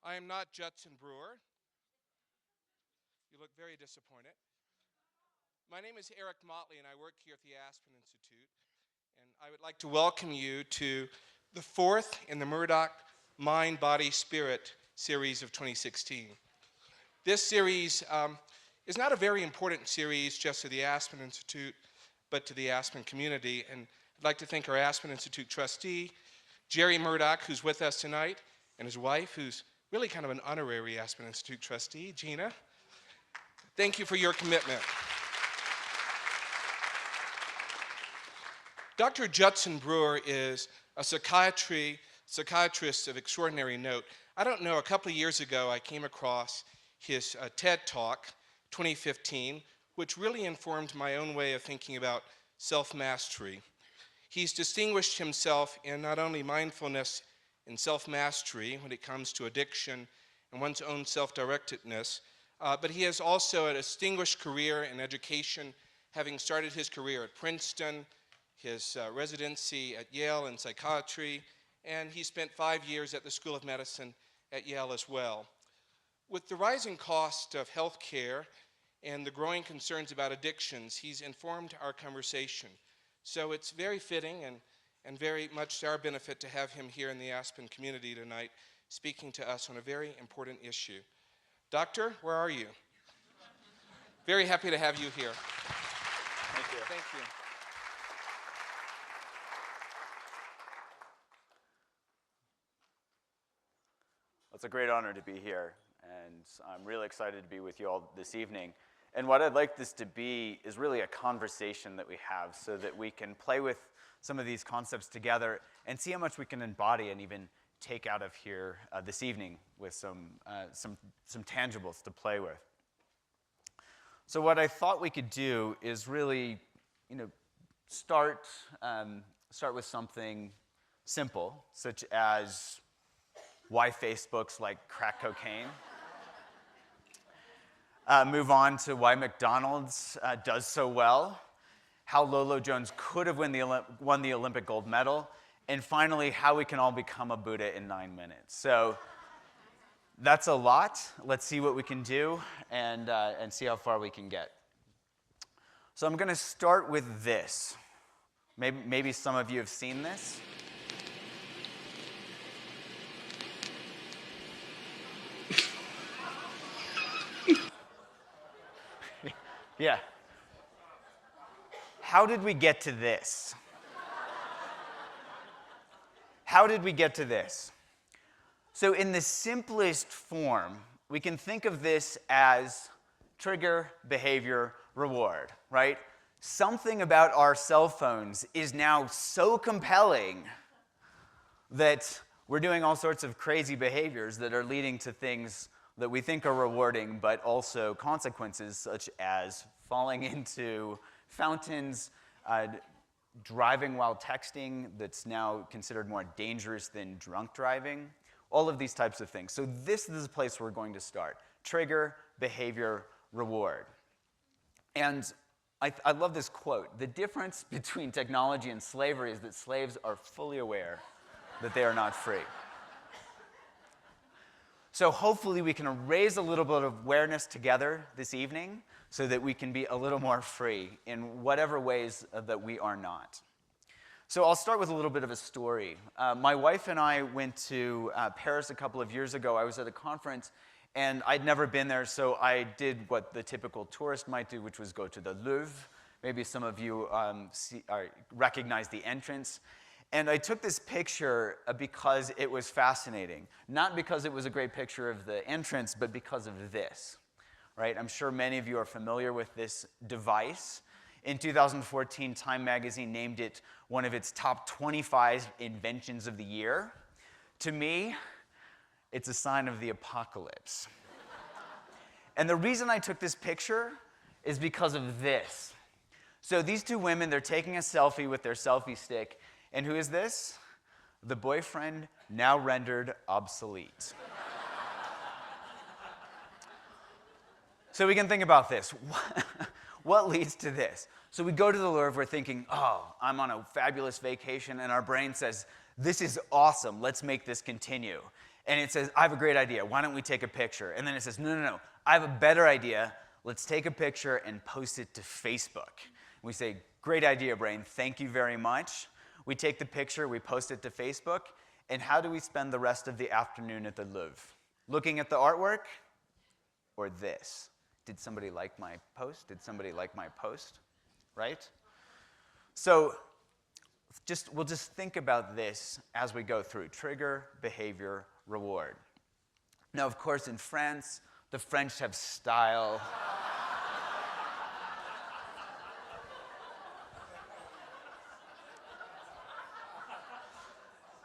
I am not Judson Brewer. You look very disappointed. My name is Eric Motley, and I work here at the Aspen Institute. And I would like to welcome you to the fourth in the Murdock Mind, Body, Spirit series of 2016. This series is not a very important series just to the Aspen Institute, but to the Aspen community. And I'd like to thank our Aspen Institute trustee, Jerry Murdock, who's with us tonight, and his wife, who's really kind of an honorary Aspen Institute trustee, Gina. Thank you for your commitment. Dr. Judson Brewer is a psychiatrist of extraordinary note. I don't know, a couple of years ago I came across his TED Talk, 2015, which really informed my own way of thinking about self-mastery. He's distinguished himself in not only mindfulness and self-mastery when it comes to addiction and one's own self-directedness, but he has also a distinguished career in education, having started his career at Princeton, his residency at Yale in psychiatry, and he spent 5 years at the School of Medicine at Yale as well. With the rising cost of health care and the growing concerns about addictions, he's informed our conversation. So it's very fitting and very much to our benefit to have him here in the Aspen community tonight, speaking to us on a very important issue. Doctor, where are you? Very happy to have you here. Thank you. Thank you. It's a great honor to be here, and I'm really excited to be with you all this evening. And what I'd like this to be is really a conversation that we have so that we can play with some of these concepts together and see how much we can embody and even take out of here this evening with some tangibles to play with. So what I thought we could do is really, start with something simple, such as why Facebook's like crack cocaine. Move on to why McDonald's does so well, how Lolo Jones could have won the Olympic gold medal, and finally, how we can all become a Buddha in 9 minutes. So that's a lot. Let's see what we can do and see how far we can get. So I'm going to start with this. Maybe some of you have seen this. Yeah. How did we get to this? How did we get to this? So in the simplest form, we can think of this as trigger, behavior, reward, right? Something about our cell phones is now so compelling that we're doing all sorts of crazy behaviors that are leading to things that we think are rewarding, but also consequences such as falling into fountains, driving while texting that's now considered more dangerous than drunk driving, all of these types of things. So this is the place we're going to start. Trigger, behavior, reward. And I love this quote. The difference between technology and slavery is that slaves are fully aware that they are not free. So hopefully we can raise a little bit of awareness together this evening so that we can be a little more free in whatever ways that we are not. So I'll start with a little bit of a story. My wife and I went to Paris a couple of years ago. I was at a conference, and I'd never been there, so I did what the typical tourist might do, which was go to the Louvre. Maybe some of you recognize the entrance. And I took this picture because it was fascinating. Not because it was a great picture of the entrance, but because of this, right? I'm sure many of you are familiar with this device. In 2014, Time magazine named it one of its top 25 inventions of the year. To me, it's a sign of the apocalypse. And the reason I took this picture is because of this. So these two women, they're taking a selfie with their selfie stick. And who is this? The boyfriend, now rendered obsolete. So we can think about this. What leads to this? So we go to the Louvre, we're thinking, oh, I'm on a fabulous vacation, and our brain says, this is awesome, let's make this continue. And it says, I have a great idea. Why don't we take a picture? And then it says, no, no, no. I have a better idea. Let's take a picture and post it to Facebook. And we say, great idea, brain. Thank you very much. We take the picture. We post it to Facebook. And how do we spend the rest of the afternoon at the Louvre? Looking at the artwork or this? Did somebody like my post? Did somebody like my post? Right? So we'll just think about this as we go through. Trigger, behavior, reward. Now, of course, in France, the French have style.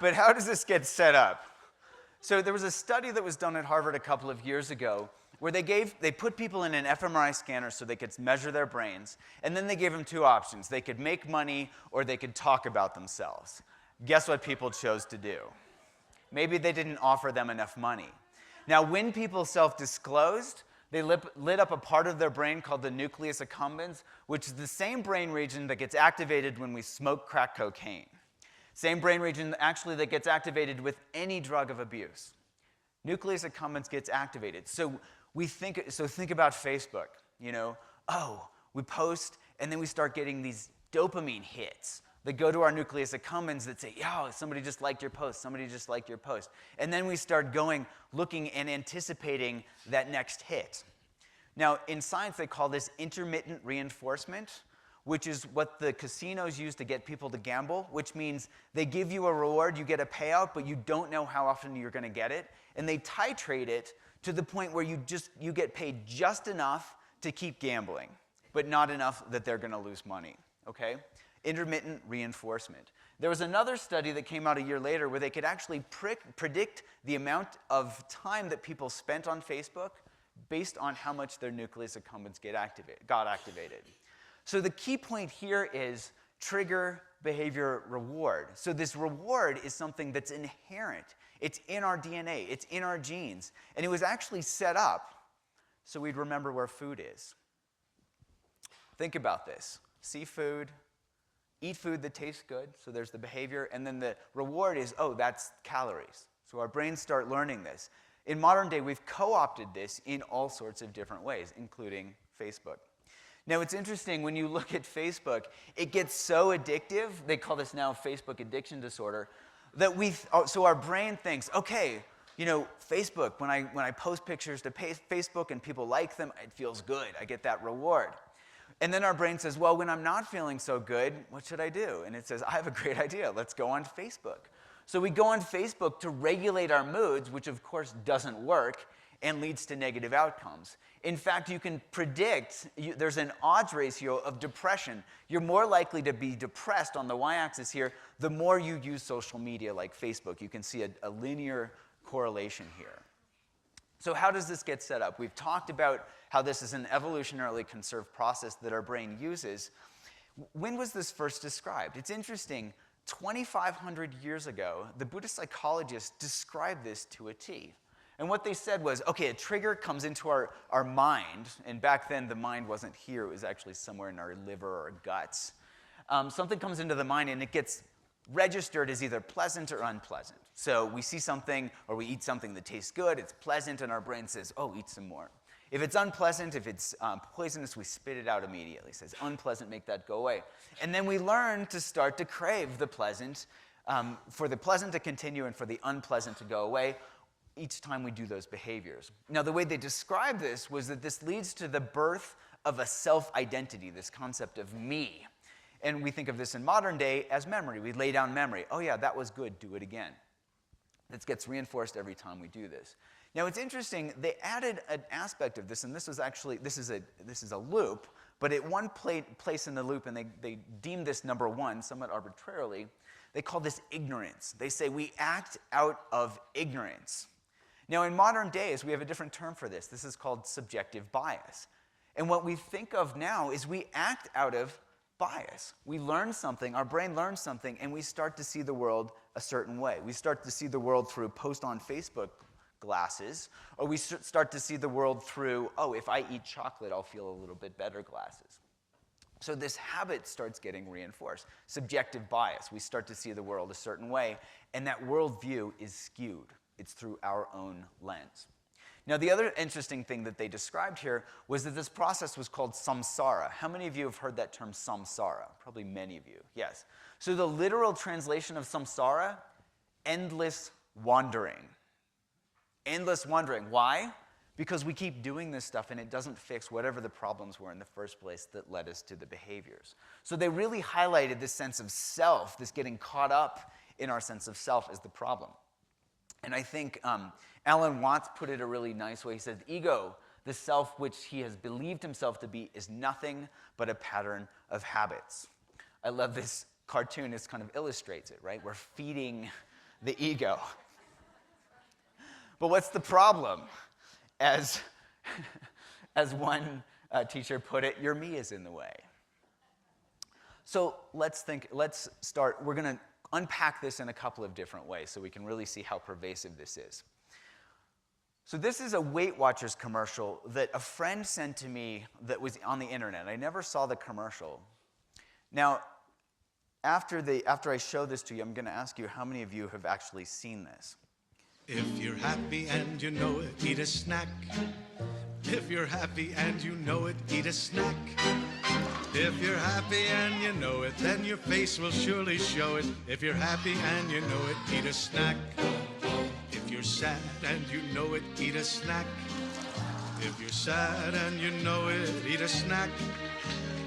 But how does this get set up? So there was a study that was done at Harvard a couple of years ago where they put people in an fMRI scanner so they could measure their brains, and then they gave them two options. They could make money or they could talk about themselves. Guess what people chose to do? Maybe they didn't offer them enough money. Now, when people self-disclosed, they lit up a part of their brain called the nucleus accumbens, which is the same brain region that gets activated when we smoke crack cocaine. Same brain region, actually, that gets activated with any drug of abuse. Nucleus accumbens gets activated. So think about Facebook. We post, and then we start getting these dopamine hits that go to our nucleus accumbens that say, yo, somebody just liked your post, somebody just liked your post. And then we start looking and anticipating that next hit. Now, in science, they call this intermittent reinforcement, which is what the casinos use to get people to gamble, which means they give you a reward, you get a payout, but you don't know how often you're going to get it. And they titrate it to the point where you get paid just enough to keep gambling, but not enough that they're going to lose money, okay? Intermittent reinforcement. There was another study that came out a year later where they could actually predict the amount of time that people spent on Facebook based on how much their nucleus accumbens got activated. So the key point here is trigger, behavior, reward. So this reward is something that's inherent. It's in our DNA. It's in our genes. And it was actually set up so we'd remember where food is. Think about this. See food, eat food that tastes good, so there's the behavior, and then the reward is, oh, that's calories. So our brains start learning this. In modern day, we've co-opted this in all sorts of different ways, including Facebook. Now, it's interesting, when you look at Facebook, it gets so addictive, they call this now Facebook addiction disorder, that so our brain thinks, okay, Facebook, when I post pictures to Facebook and people like them, it feels good, I get that reward. And then our brain says, well, when I'm not feeling so good, what should I do? And it says, I have a great idea, let's go on Facebook. So we go on Facebook to regulate our moods, which of course doesn't work, and leads to negative outcomes. In fact, you can predict, there's an odds ratio of depression. You're more likely to be depressed on the y-axis here the more you use social media like Facebook. You can see a linear correlation here. So how does this get set up? We've talked about how this is an evolutionarily conserved process that our brain uses. When was this first described? It's interesting. 2,500 years ago, the Buddhist psychologists described this to a T. And what they said was, okay, a trigger comes into our mind, and back then the mind wasn't here, it was actually somewhere in our liver or guts. Something comes into the mind and it gets registered as either pleasant or unpleasant. So we see something or we eat something that tastes good, it's pleasant, and our brain says, oh, eat some more. If it's unpleasant, if it's poisonous, we spit it out immediately. It says, unpleasant, make that go away. And then we learn to start to crave the pleasant, for the pleasant to continue and for the unpleasant to go away each time we do those behaviors. Now, the way they described this was that this leads to the birth of a self-identity, this concept of me. And we think of this in modern day as memory. We lay down memory. Oh yeah, that was good, do it again. That gets reinforced every time we do this. Now, it's interesting, they added an aspect of this, and this is a loop, but at one place in the loop, and they deemed this number one somewhat arbitrarily, they call this ignorance. They say we act out of ignorance. Now, in modern days, we have a different term for this. This is called subjective bias. And what we think of now is we act out of bias. We learn something, our brain learns something, and we start to see the world a certain way. We start to see the world through post on Facebook glasses, or we start to see the world through, oh, if I eat chocolate, I'll feel a little bit better glasses. So this habit starts getting reinforced. Subjective bias. We start to see the world a certain way, and that worldview is skewed. It's through our own lens. Now, the other interesting thing that they described here was that this process was called samsara. How many of you have heard that term samsara? Probably many of you, yes. So the literal translation of samsara, endless wandering. Endless wandering. Why? Because we keep doing this stuff and it doesn't fix whatever the problems were in the first place that led us to the behaviors. So they really highlighted this sense of self, this getting caught up in our sense of self as the problem. And I think Alan Watts put it a really nice way. He said, ego, the self which he has believed himself to be, is nothing but a pattern of habits. I love this cartoon. This kind of illustrates it, right? We're feeding the ego. But what's the problem? As one teacher put it, your me is in the way. So let's start. We're going to unpack this in a couple of different ways so we can really see how pervasive this is. So this is a Weight Watchers commercial that a friend sent to me that was on the internet. I never saw the commercial. Now, after I show this to you, I'm going to ask you how many of you have actually seen this. If you're happy and you know it, eat a snack. If you're happy and you know it, eat a snack. If you're happy and you know it, then your face will surely show it. If you're happy and you know it, eat a snack. If you're sad and you know it, eat a snack. If you're sad and you know it, eat a snack.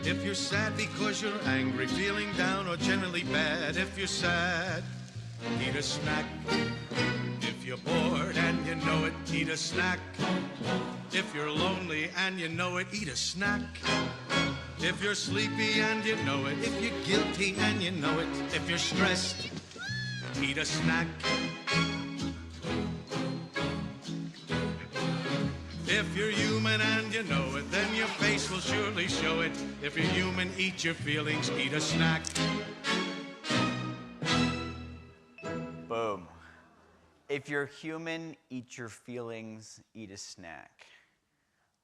If you're sad because you're angry, feeling down, or generally bad, if you're sad, eat a snack. If you're bored and you know it, eat a snack. If you're lonely and you know it, eat a snack. If you're sleepy and you know it, if you're guilty and you know it, if you're stressed, eat a snack. If you're human and you know it, then your face will surely show it. If you're human, eat your feelings, eat a snack. Boom. If you're human, eat your feelings, eat a snack.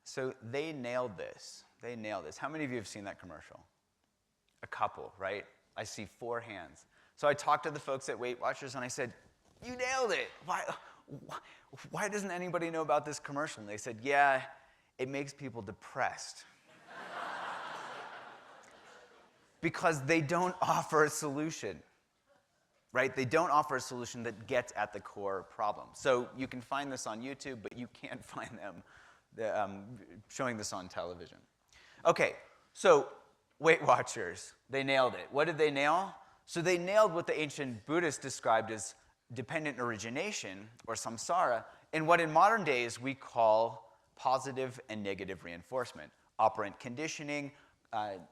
So they nailed this. They nailed this. How many of you have seen that commercial? A couple, right? I see 4 hands. So I talked to the folks at Weight Watchers and I said, you nailed it. Why doesn't anybody know about this commercial? And they said, yeah, it makes people depressed. Because they don't offer a solution. Right? They don't offer a solution that gets at the core problem. So you can find this on YouTube, but you can't find them showing this on television. Okay, so Weight Watchers, they nailed it. What did they nail? So they nailed what the ancient Buddhists described as dependent origination, or samsara, in what in modern days we call positive and negative reinforcement. Operant conditioning,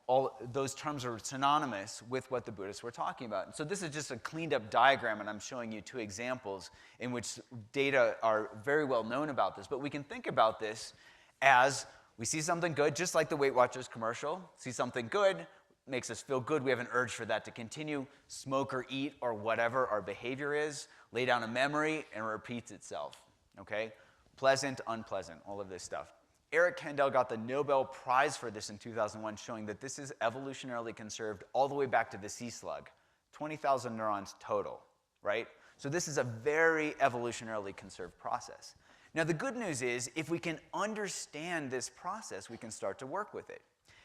all those terms are synonymous with what the Buddhists were talking about. And so this is just a cleaned up diagram, and I'm showing you 2 examples in which data are very well known about this. But we can think about this as we see something good, just like the Weight Watchers commercial, see something good, makes us feel good, we have an urge for that to continue, smoke or eat or whatever our behavior is, lay down a memory, and it repeats itself, okay? Pleasant, unpleasant, all of this stuff. Eric Kandel got the Nobel Prize for this in 2001, showing that this is evolutionarily conserved all the way back to the sea slug, 20,000 neurons total, right? So this is a very evolutionarily conserved process. Now the good news is, if we can understand this process, we can start to work with it.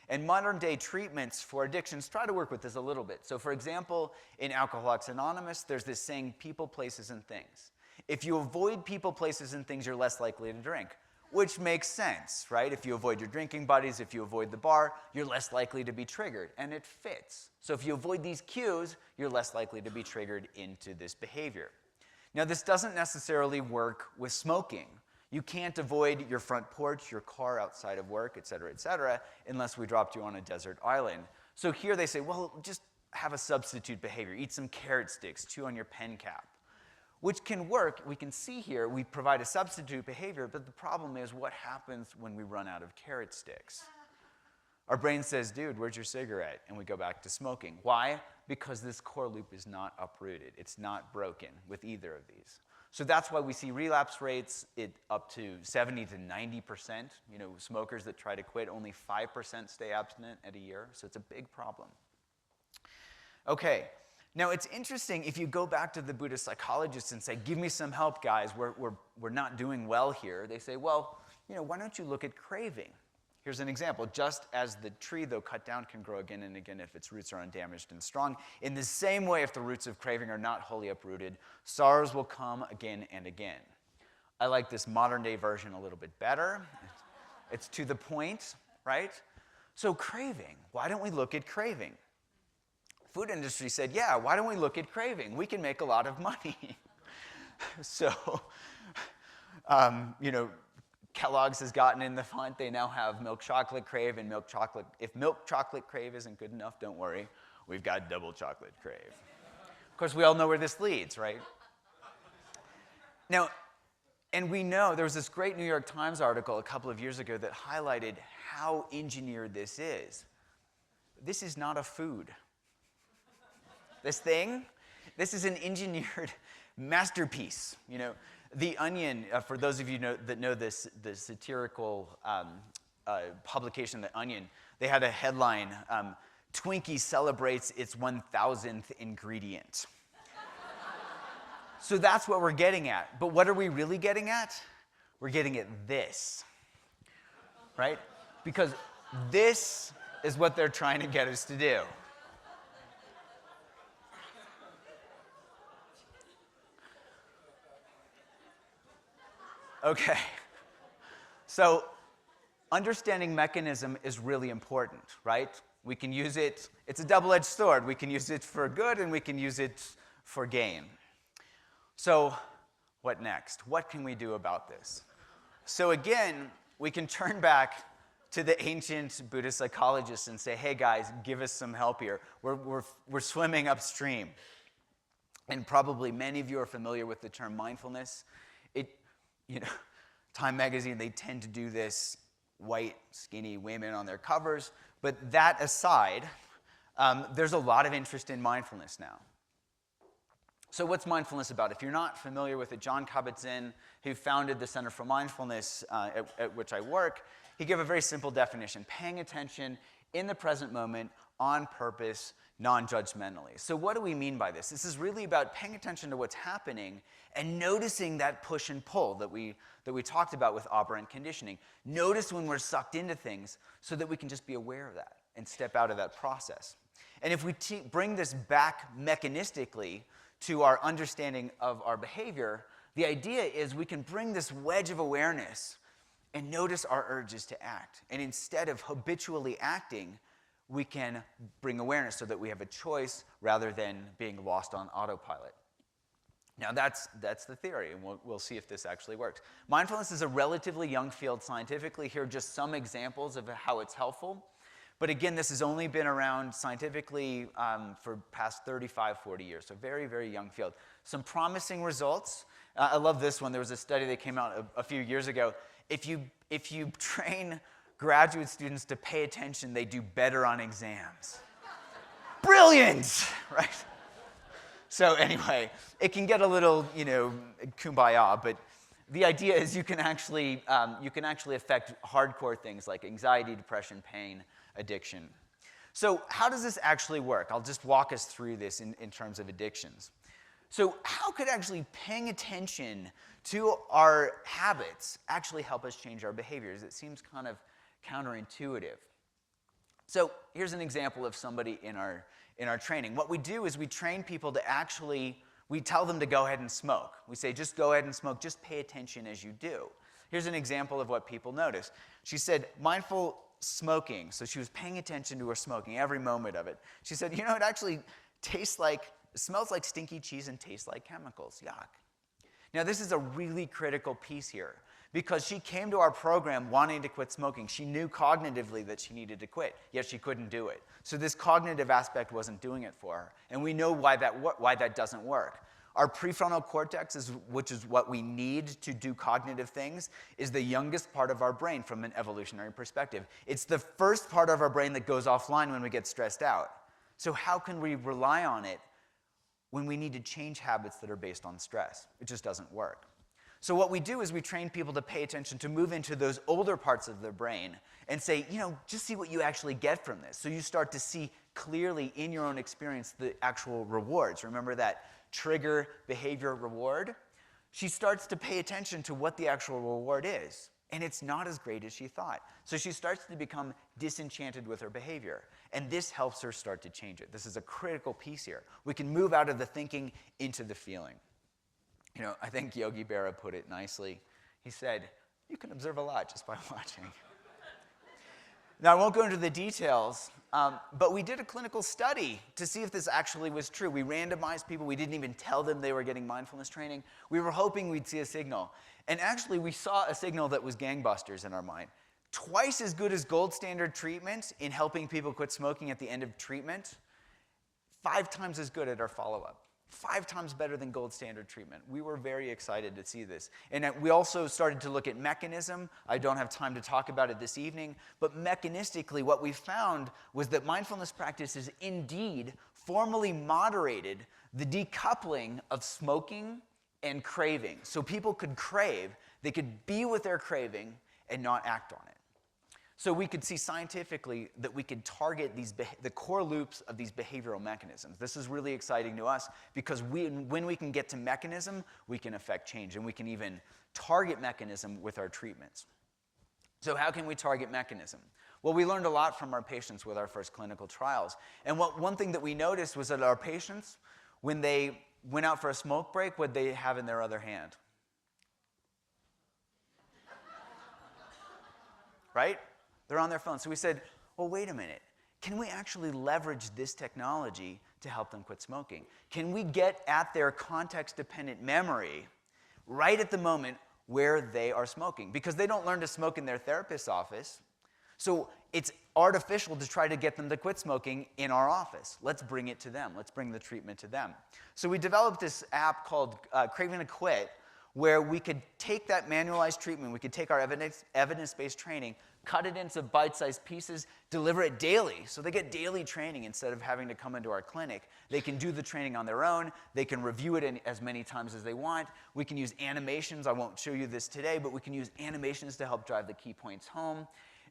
And modern day treatments for addictions try to work with this a little bit. So for example, in Alcoholics Anonymous, there's this saying, people, places, and things. If you avoid people, places, and things, you're less likely to drink. Which makes sense, right? If you avoid your drinking buddies, if you avoid the bar, you're less likely to be triggered, and it fits. So if you avoid these cues, you're less likely to be triggered into this behavior. Now, this doesn't necessarily work with smoking. You can't avoid your front porch, your car outside of work, et cetera, unless we dropped you on a desert island. So here they say, well, just have a substitute behavior. Eat some carrot sticks, chew on your pen cap. Which can work. We can see here we provide a substitute behavior, but the problem is what happens when we run out of carrot sticks. Our brain says, dude, where's your cigarette? And we go back to smoking. Why? Because this core loop is not uprooted. It's not broken with either of these. So that's why we see relapse rates up to 70 to 90%. You know, smokers that try to quit, only 5% stay abstinent at a year. So it's a big problem. Okay. Now, it's interesting, if you go back to the Buddhist psychologists and say, give me some help, guys, we're not doing well here, they say, well, why don't you look at craving? Here's an example. Just as the tree, though cut down, can grow again and again if its roots are undamaged and strong, in the same way, if the roots of craving are not wholly uprooted, sorrows will come again and again. I like this modern-day version a little bit better. It's to the point, right? So craving, why don't we look at craving? Food industry said, yeah, why don't we look at craving? We can make a lot of money. So, Kellogg's has gotten in the front. They now have milk chocolate crave and milk chocolate. If milk chocolate crave isn't good enough, don't worry. We've got double chocolate crave. Of course, we all know where this leads, right? Now, and we know there was this great New York Times article a couple of years ago that highlighted how engineered this is. This is not a food. This is an engineered masterpiece. The Onion, for those of you that know this, the satirical publication, The Onion, they had a headline, Twinkie celebrates its 1,000th ingredient. So that's what we're getting at. But what are we really getting at? We're getting at this, right? Because this is what they're trying to get us to do. Okay, so understanding mechanism is really important, right? We can use it, it's a double-edged sword. We can use it for good and we can use it for gain. So what next? What can we do about this? So again, we can turn back to the ancient Buddhist psychologists and say, hey guys, give us some help here. We're swimming upstream. And probably many of you are familiar with the term mindfulness. Time magazine, they tend to do this, white, skinny women on their covers. But that aside, there's a lot of interest in mindfulness now. So what's mindfulness about? If you're not familiar with it, Jon Kabat-Zinn, who founded the Center for Mindfulness at which I work, he gave a very simple definition: paying attention in the present moment, on purpose, non-judgmentally. So what do we mean by this? This is really about paying attention to what's happening and noticing that push and pull that we talked about with operant conditioning. Notice when we're sucked into things so that we can just be aware of that and step out of that process. And if we bring this back mechanistically to our understanding of our behavior, the idea is we can bring this wedge of awareness and notice our urges to act. And instead of habitually acting, we can bring awareness so that we have a choice rather than being lost on autopilot. Now that's the theory, and we'll see if this actually works. Mindfulness is a relatively young field scientifically. Here are just some examples of how it's helpful. But again, this has only been around scientifically for past 35, 40 years, so very, very young field. Some promising results. I love this one. There was a study that came out a few years ago. If you train graduate students to pay attention, they do better on exams. Brilliant, right? So anyway, it can get a little, kumbaya, but the idea is you can actually affect hardcore things like anxiety, depression, pain, addiction. So how does this actually work? I'll just walk us through this in terms of addictions. So how could actually paying attention to our habits actually help us change our behaviors? It seems kind of counterintuitive. So here's an example of somebody in our training. What we do is we train people to we tell them to go ahead and smoke. We say, just go ahead and smoke, just pay attention as you do. Here's an example of what people notice. She said, mindful smoking, so she was paying attention to her smoking, every moment of it. She said, it actually smells like stinky cheese and tastes like chemicals, yuck. Now this is a really critical piece here, because she came to our program wanting to quit smoking. She knew cognitively that she needed to quit, yet she couldn't do it. So this cognitive aspect wasn't doing it for her. And we know why that doesn't work. Our prefrontal cortex, which is what we need to do cognitive things, is the youngest part of our brain from an evolutionary perspective. It's the first part of our brain that goes offline when we get stressed out. So how can we rely on it when we need to change habits that are based on stress? It just doesn't work. So what we do is we train people to pay attention, to move into those older parts of their brain and say, just see what you actually get from this. So you start to see clearly in your own experience the actual rewards. Remember that trigger, behavior, reward? She starts to pay attention to what the actual reward is. And it's not as great as she thought. So she starts to become disenchanted with her behavior. And this helps her start to change it. This is a critical piece here. We can move out of the thinking into the feeling. I think Yogi Berra put it nicely. He said, you can observe a lot just by watching. Now, I won't go into the details, but we did a clinical study to see if this actually was true. We randomized people. We didn't even tell them they were getting mindfulness training. We were hoping we'd see a signal. And actually, we saw a signal that was gangbusters in our mind. Twice as good as gold standard treatment in helping people quit smoking at the end of treatment. 5 times as good at our follow-up. 5 times better than gold standard treatment. We were very excited to see this. And we also started to look at mechanism. I don't have time to talk about it this evening, but mechanistically what we found was that mindfulness practices indeed formally moderated the decoupling of smoking and craving. So people could crave, they could be with their craving and not act on it. So we could see scientifically that we could target the core loops of these behavioral mechanisms. This is really exciting to us because when we can get to mechanism, we can affect change, and we can even target mechanism with our treatments. So how can we target mechanism? Well, we learned a lot from our patients with our first clinical trials. And one thing that we noticed was that our patients, when they went out for a smoke break, what they have in their other hand? Right? They're on their phone. So we said, well, wait a minute. Can we actually leverage this technology to help them quit smoking? Can we get at their context-dependent memory right at the moment where they are smoking? Because they don't learn to smoke in their therapist's office. So it's artificial to try to get them to quit smoking in our office. Let's bring it to them. Let's bring the treatment to them. So we developed this app called Craving to Quit, where we could take that manualized treatment, we could take our evidence-based training, cut it into bite-sized pieces, deliver it daily. So they get daily training instead of having to come into our clinic. They can do the training on their own. They can review it as many times as they want. We can use animations. I won't show you this today, but we can use animations to help drive the key points home.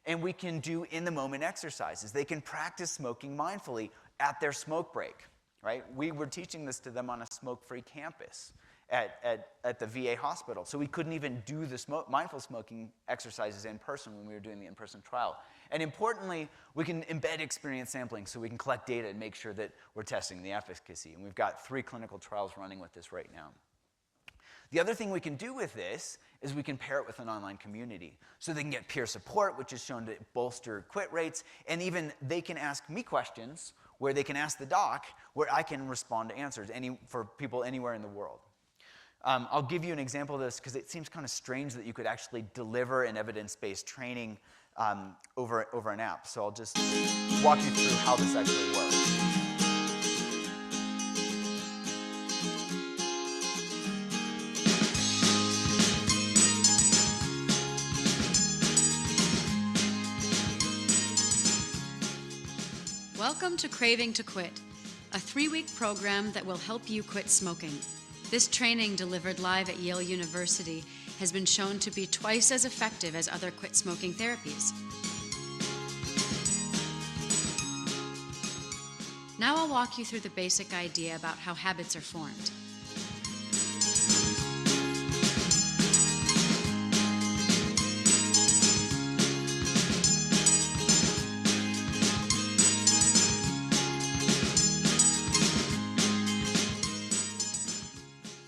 And we can do in-the-moment exercises. They can practice smoking mindfully at their smoke break, right? We were teaching this to them on a smoke-free campus at the VA hospital. So we couldn't even do the mindful smoking exercises in person when we were doing the in-person trial. And importantly, we can embed experience sampling so we can collect data and make sure that we're testing the efficacy. And we've got 3 clinical trials running with this right now. The other thing we can do with this is we can pair it with an online community. So they can get peer support, which is shown to bolster quit rates, and even they can ask me questions where they can ask the doc, where I can respond to answers for people anywhere in the world. I'll give you an example of this because it seems kind of strange that you could actually deliver an evidence-based training over an app. So I'll just walk you through how this actually works. Welcome to Craving to Quit, a 3-week program that will help you quit smoking. This training, delivered live at Yale University, has been shown to be twice as effective as other quit smoking therapies. Now I'll walk you through the basic idea about how habits are formed.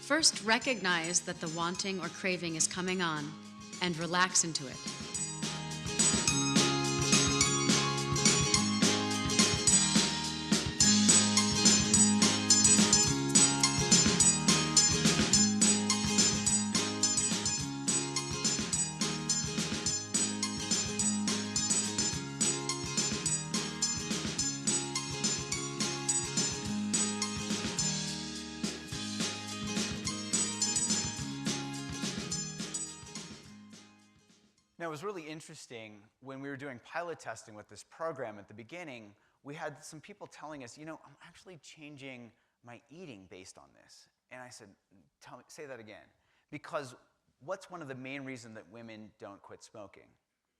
First, recognize that the wanting or craving is coming on and relax into it. Now, it was really interesting when we were doing pilot testing with this program at the beginning, we had some people telling us, I'm actually changing my eating based on this. And I said, say that again. Because what's one of the main reasons that women don't quit smoking?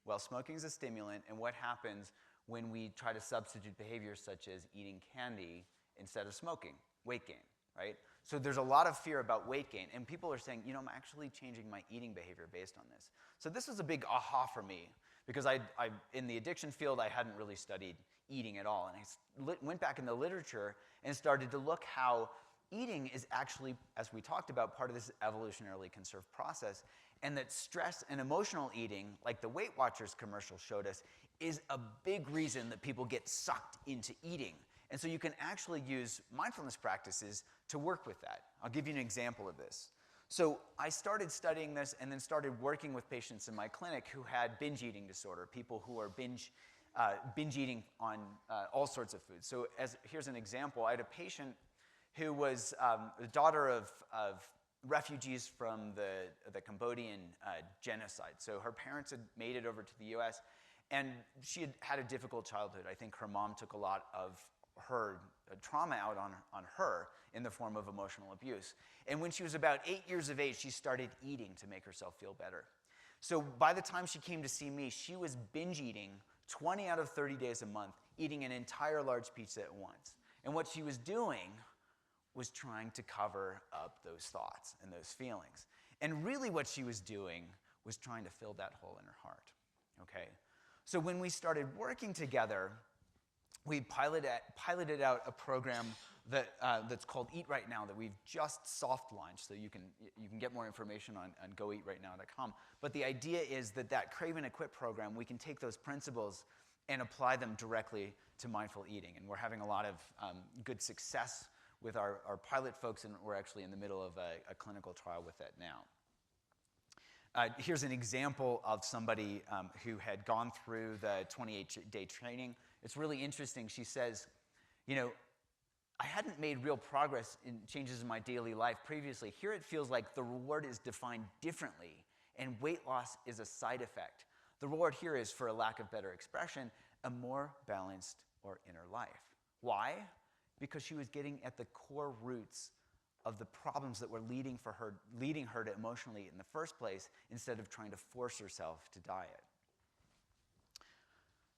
Well, smoking is a stimulant, and what happens when we try to substitute behaviors such as eating candy instead of smoking? Weight gain, right? So there's a lot of fear about weight gain, and people are saying, I'm actually changing my eating behavior based on this. So this was a big aha for me, because in the addiction field, I hadn't really studied eating at all, and I went back in the literature and started to look how eating is actually, as we talked about, part of this evolutionarily conserved process, and that stress and emotional eating, like the Weight Watchers commercial showed us, is a big reason that people get sucked into eating. And so you can actually use mindfulness practices to work with that. I'll give you an example of this. So I started studying this and then started working with patients in my clinic who had binge eating disorder, people who are binge eating on all sorts of foods. So here's an example. I had a patient who was the daughter of refugees from the Cambodian genocide. So her parents had made it over to the US, and she had had a difficult childhood. I think her mom took a lot of her trauma out on her in the form of emotional abuse. And when she was about 8 years of age, she started eating to make herself feel better. So by the time she came to see me, she was binge eating 20 out of 30 days a month, eating an entire large pizza at once. And what she was doing was trying to cover up those thoughts and those feelings. And really what she was doing was trying to fill that hole in her heart, okay? So when we started working together, we piloted out a program that's called Eat Right Now that we've just soft launched, so you can get more information on goeatrightnow.com. But the idea is that Crave and Equip program, we can take those principles and apply them directly to mindful eating. And we're having a lot of good success with our pilot folks, and we're actually in the middle of a clinical trial with that now. Here's an example of somebody who had gone through the 28-day training. It's really interesting. She says, I hadn't made real progress in changes in my daily life previously. Here it feels like the reward is defined differently, and weight loss is a side effect. The reward here is, for a lack of better expression, a more balanced or inner life. Why? Because she was getting at the core roots of the problems that were leading her to emotionally eat in the first place, instead of trying to force herself to diet.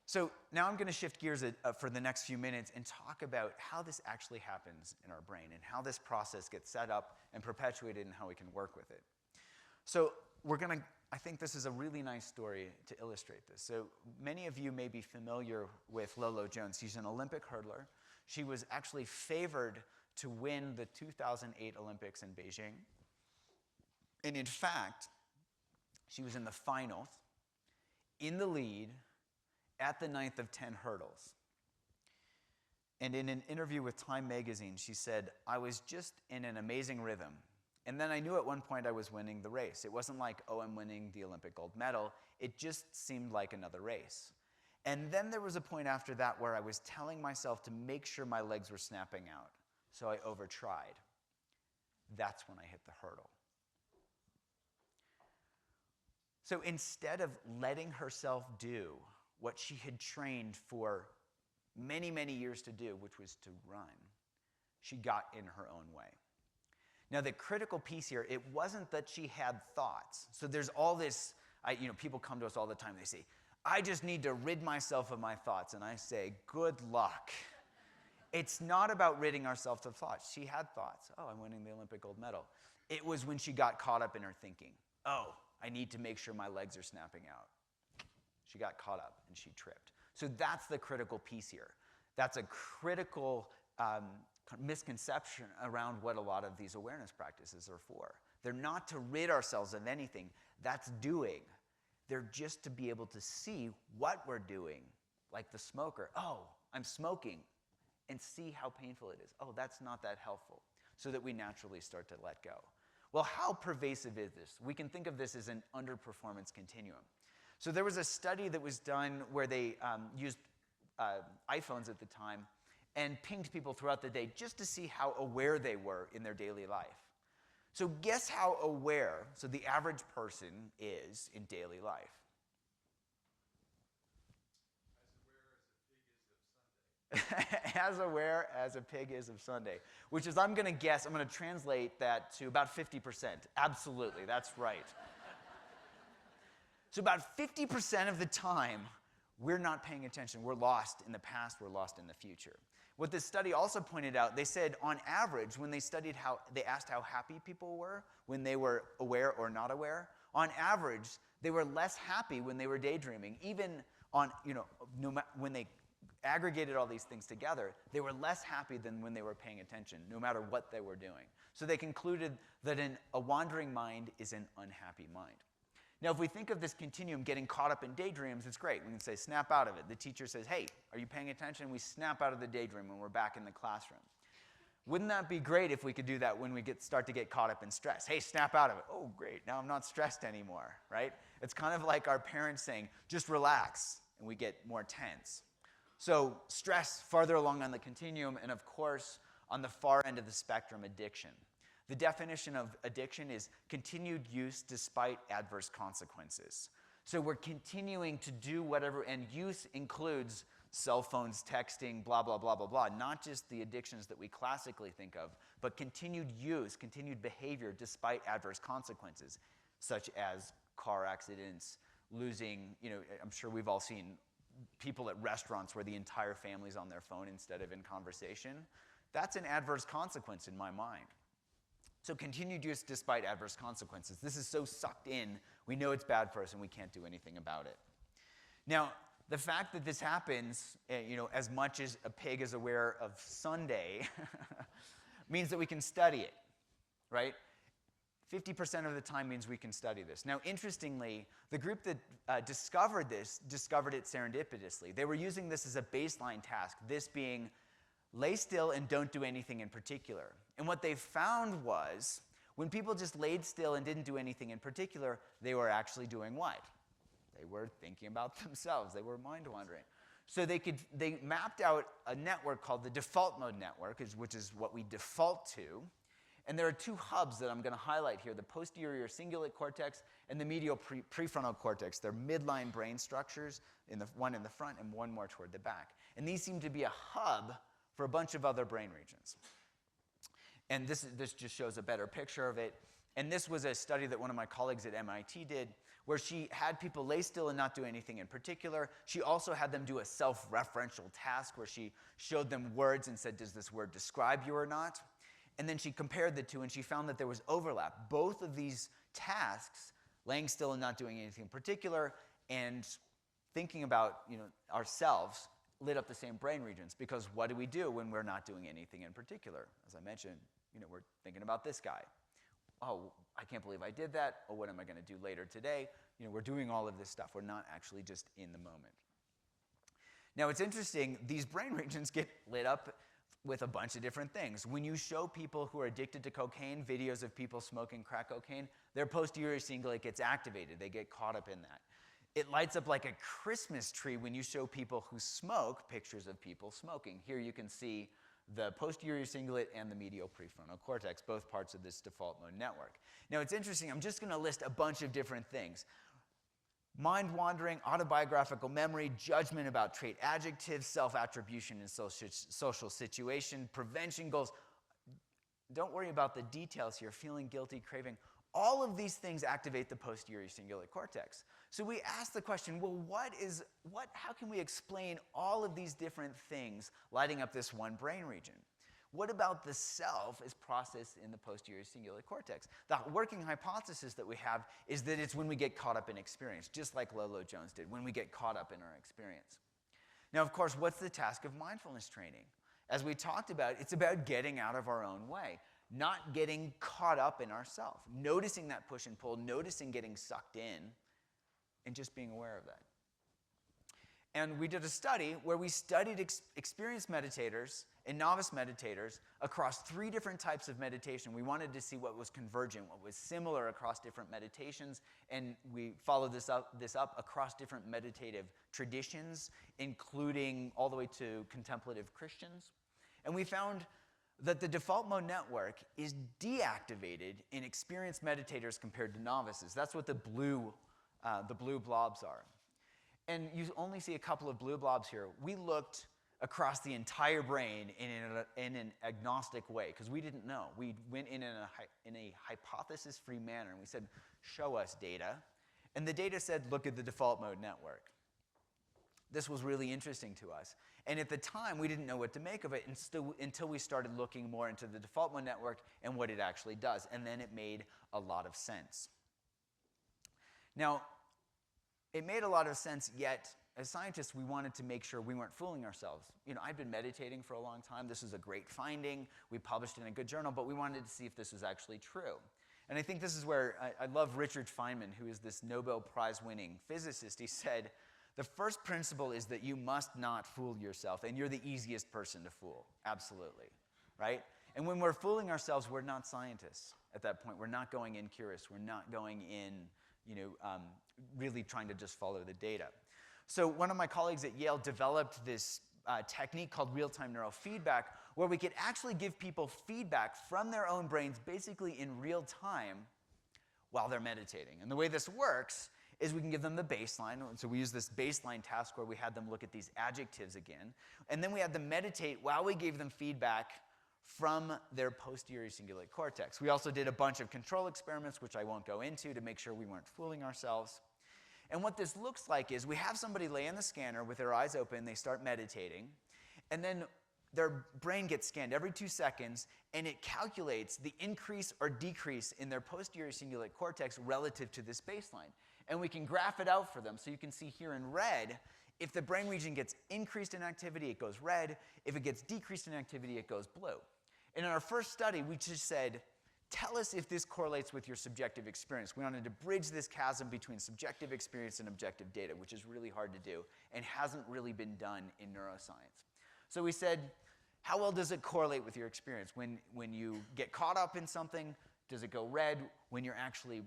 So now I'm going to shift gears for the next few minutes and talk about how this actually happens in our brain and how this process gets set up and perpetuated and how we can work with it. So I think this is a really nice story to illustrate this. So many of you may be familiar with Lolo Jones. She's an Olympic hurdler. She was actually favored to win the 2008 Olympics in Beijing. And in fact, she was in the finals, in the lead, at the 9th of 10 hurdles. And in an interview with Time magazine, she said, I was just in an amazing rhythm. And then I knew at one point I was winning the race. It wasn't like, I'm winning the Olympic gold medal. It just seemed like another race. And then there was a point after that where I was telling myself to make sure my legs were snapping out. So I overtried. That's when I hit the hurdle. So instead of letting herself do what she had trained for many, many years to do, which was to run, she got in her own way. Now, the critical piece here, it wasn't that she had thoughts. So there's all this, people come to us all the time, they say, I just need to rid myself of my thoughts. And I say, good luck. It's not about ridding ourselves of thoughts. She had thoughts. I'm winning the Olympic gold medal. It was when she got caught up in her thinking. I need to make sure my legs are snapping out. She got caught up and she tripped. So that's the critical piece here. That's a critical misconception around what a lot of these awareness practices are for. They're not to rid ourselves of anything. That's doing. They're just to be able to see what we're doing, like the smoker. I'm smoking, and see how painful it is. That's not that helpful, so that we naturally start to let go. Well, how pervasive is this? We can think of this as an underperformance continuum. So there was a study that was done where they used iPhones at the time and pinged people throughout the day just to see how aware they were in their daily life. So guess how aware the average person is in daily life? As aware as a pig is of Sunday, which is, I'm going to translate that to about 50%. Absolutely, that's right. So about 50% of the time, we're not paying attention. We're lost in the past, we're lost in the future. What this study also pointed out, they said on average, when they studied they asked how happy people were when they were aware or not aware, on average, they were less happy when they were daydreaming. Even on, when they aggregated all these things together, they were less happy than when they were paying attention, no matter what they were doing. So they concluded that a wandering mind is an unhappy mind. Now, if we think of this continuum, getting caught up in daydreams, it's great. We can say, snap out of it. The teacher says, hey, are you paying attention? We snap out of the daydream when we're back in the classroom. Wouldn't that be great if we could do that when we start to get caught up in stress? Hey, snap out of it. Oh, great. Now I'm not stressed anymore, right? It's kind of like our parents saying, just relax, and we get more tense. So stress farther along on the continuum, and of course, on the far end of the spectrum, addiction. The definition of addiction is continued use despite adverse consequences. So we're continuing to do whatever, and use includes cell phones, texting, blah, blah, blah, blah, blah. Not just the addictions that we classically think of, but continued use, continued behavior despite adverse consequences, such as car accidents, losing, I'm sure we've all seen people at restaurants where the entire family's on their phone instead of in conversation. That's an adverse consequence in my mind. So continued use despite adverse consequences. This is so sucked in, we know it's bad for us and we can't do anything about it. Now, the fact that this happens, as much as a pig is aware of Sunday, means that we can study it, right? 50% of the time means we can study this. Now, interestingly, the group that discovered it serendipitously. They were using this as a baseline task, this being lay still and don't do anything in particular. And what they found was, when people just laid still and didn't do anything in particular, they were actually doing what? They were thinking about themselves. They were mind wandering. So they mapped out a network called the default mode network, which is what we default to. And there are two hubs that I'm going to highlight here, the posterior cingulate cortex and the medial prefrontal cortex. They're midline brain structures, one in the front and one more toward the back. And these seem to be a hub for a bunch of other brain regions. And this just shows a better picture of it. And this was a study that one of my colleagues at MIT did, where she had people lay still and not do anything in particular. She also had them do a self-referential task where she showed them words and said, does this word describe you or not? And then she compared the two, and she found that there was overlap. Both of these tasks, laying still and not doing anything in particular, and thinking about ourselves, lit up the same brain regions. Because what do we do when we're not doing anything in particular? As I mentioned, we're thinking about this guy. Oh, I can't believe I did that. Oh, what am I going to do later today? We're doing all of this stuff. We're not actually just in the moment. Now, it's interesting. These brain regions get lit up with a bunch of different things. When you show people who are addicted to cocaine videos of people smoking crack cocaine, their posterior cingulate gets activated. They get caught up in that. It lights up like a Christmas tree when you show people who smoke pictures of people smoking. Here you can see the posterior cingulate and the medial prefrontal cortex, both parts of this default mode network. Now, it's interesting. I'm just going to list a bunch of different things. Mind wandering, autobiographical memory, judgment about trait adjectives, self-attribution in social situation, prevention goals. Don't worry about the details here, feeling guilty, craving. All of these things activate the posterior cingulate cortex. So we ask the question, well, how can we explain all of these different things lighting up this one brain region? What about the self is processed in the posterior cingulate cortex? The working hypothesis that we have is that it's when we get caught up in experience, just like Lolo Jones did, when we get caught up in our experience. Now, of course, what's the task of mindfulness training? As we talked about, it's about getting out of our own way, not getting caught up in ourself, noticing that push and pull, noticing getting sucked in, and just being aware of that. And we did a study where we studied experienced meditators and novice meditators across 3 different types of meditation. We wanted to see what was convergent, what was similar across different meditations, and we followed this up across different meditative traditions, including all the way to contemplative Christians. And we found that the default mode network is deactivated in experienced meditators compared to novices. That's what the blue blobs are. And you only see a couple of blue blobs here. We looked across the entire brain in an agnostic way, because we didn't know. We went in a hypothesis-free manner, and we said, show us data. And the data said, look at the default mode network. This was really interesting to us. And at the time, we didn't know what to make of it until we started looking more into the default mode network and what it actually does. And then it made a lot of sense. Now, it made a lot of sense, yet as scientists, we wanted to make sure we weren't fooling ourselves. I'd been meditating for a long time. This was a great finding. We published it in a good journal, but we wanted to see if this was actually true. And I think this is where I love Richard Feynman, who is this Nobel Prize-winning physicist. He said, the first principle is that you must not fool yourself, and you're the easiest person to fool. Absolutely, right? And when we're fooling ourselves, we're not scientists at that point. We're not going in curious. We're not going in, really trying to just follow the data. So one of my colleagues at Yale developed this technique called real-time neurofeedback, where we could actually give people feedback from their own brains basically in real time while they're meditating. And the way this works is we can give them the baseline. So we use this baseline task where we had them look at these adjectives again. And then we had them meditate while we gave them feedback from their posterior cingulate cortex. We also did a bunch of control experiments, which I won't go into, to make sure we weren't fooling ourselves. And what this looks like is we have somebody lay in the scanner with their eyes open, they start meditating, and then their brain gets scanned every 2 seconds, and it calculates the increase or decrease in their posterior cingulate cortex relative to this baseline. And we can graph it out for them. So you can see here in red, if the brain region gets increased in activity, it goes red. If it gets decreased in activity, it goes blue. And in our first study, we just said, tell us if this correlates with your subjective experience. We wanted to bridge this chasm between subjective experience and objective data, which is really hard to do and hasn't really been done in neuroscience. So we said, how well does it correlate with your experience? When you get caught up in something, does it go red? When you're actually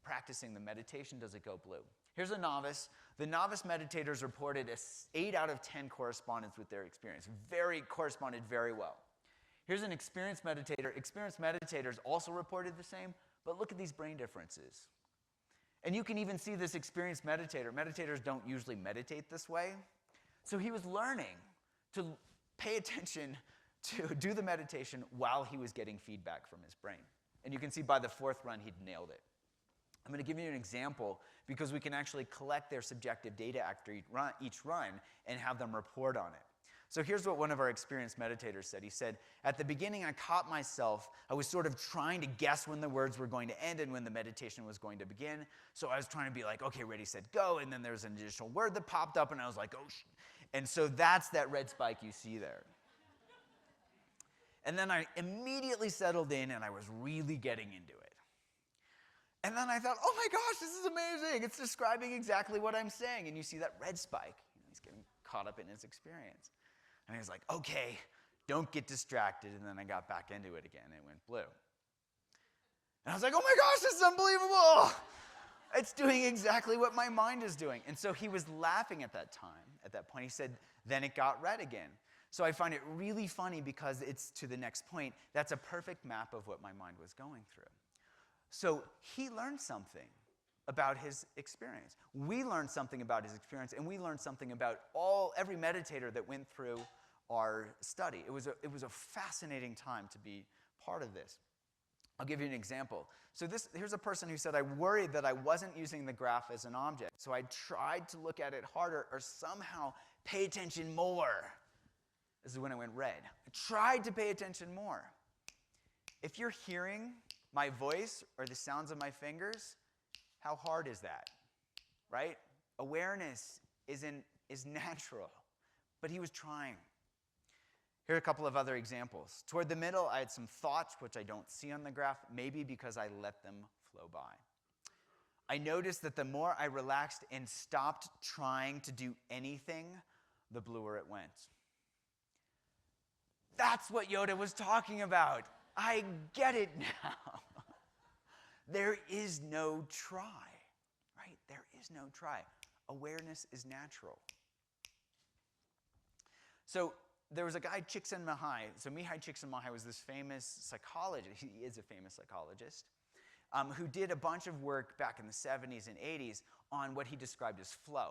practicing the meditation, does it go blue? Here's a novice. The novice meditators reported an 8 out of 10 correspondence with their experience. Corresponded very well. Here's an experienced meditator. Experienced meditators also reported the same, but look at these brain differences. And you can even see this experienced meditator. Meditators don't usually meditate this way. So he was learning to pay attention to do the meditation while he was getting feedback from his brain. And you can see by the 4th run, he'd nailed it. I'm going to give you an example because we can actually collect their subjective data after each run and have them report on it. So here's what one of our experienced meditators said. He said, at the beginning, I caught myself. I was sort of trying to guess when the words were going to end and when the meditation was going to begin. So I was trying to be like, okay, ready, set, go. And then there was an additional word that popped up, and I was like, oh, and so that's that red spike you see there. And then I immediately settled in, and I was really getting into it. And then I thought, oh my gosh, this is amazing. It's describing exactly what I'm saying. And you see that red spike. He's getting caught up in his experience. And he was like, okay, don't get distracted. And then I got back into it again, and it went blue. And I was like, oh my gosh, this is unbelievable. It's doing exactly what my mind is doing. And so he was laughing at that time. At that point, he said, then it got red again. So I find it really funny because it's to the next point. That's a perfect map of what my mind was going through. So he learned something about his experience. We learned something about his experience, and we learned something about every meditator that went through our study. It was a fascinating time to be part of this. I'll give you an example. So here's a person who said, I worried that I wasn't using the graph as an object, so I tried to look at it harder or somehow pay attention more. This is when it went red. I tried to pay attention more. If you're hearing my voice or the sounds of my fingers, how hard is that, right? Awareness is natural, but he was trying. Here are a couple of other examples. Toward the middle, I had some thoughts, which I don't see on the graph, maybe because I let them flow by. I noticed that the more I relaxed and stopped trying to do anything, the bluer it went. That's what Yoda was talking about. I get it now. There is no try, right? There is no try. Awareness is natural. So there was a guy, Csikszentmihalyi. So Mihaly Csikszentmihalyi was this famous psychologist. He is a famous psychologist who did a bunch of work back in the 70s and 80s on what he described as flow.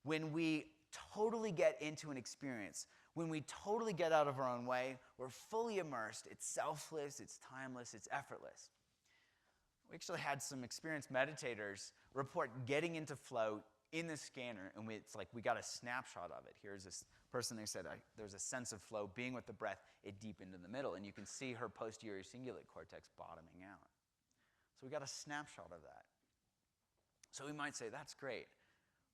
When we totally get into an experience, when we totally get out of our own way, we're fully immersed. It's selfless, it's timeless, it's effortless. We actually had some experienced meditators report getting into flow in the scanner, and it's like we got a snapshot of it. Here's this person who said, there's a sense of flow being with the breath. It deepened in the middle, and you can see her posterior cingulate cortex bottoming out. So we got a snapshot of that. So we might say, that's great.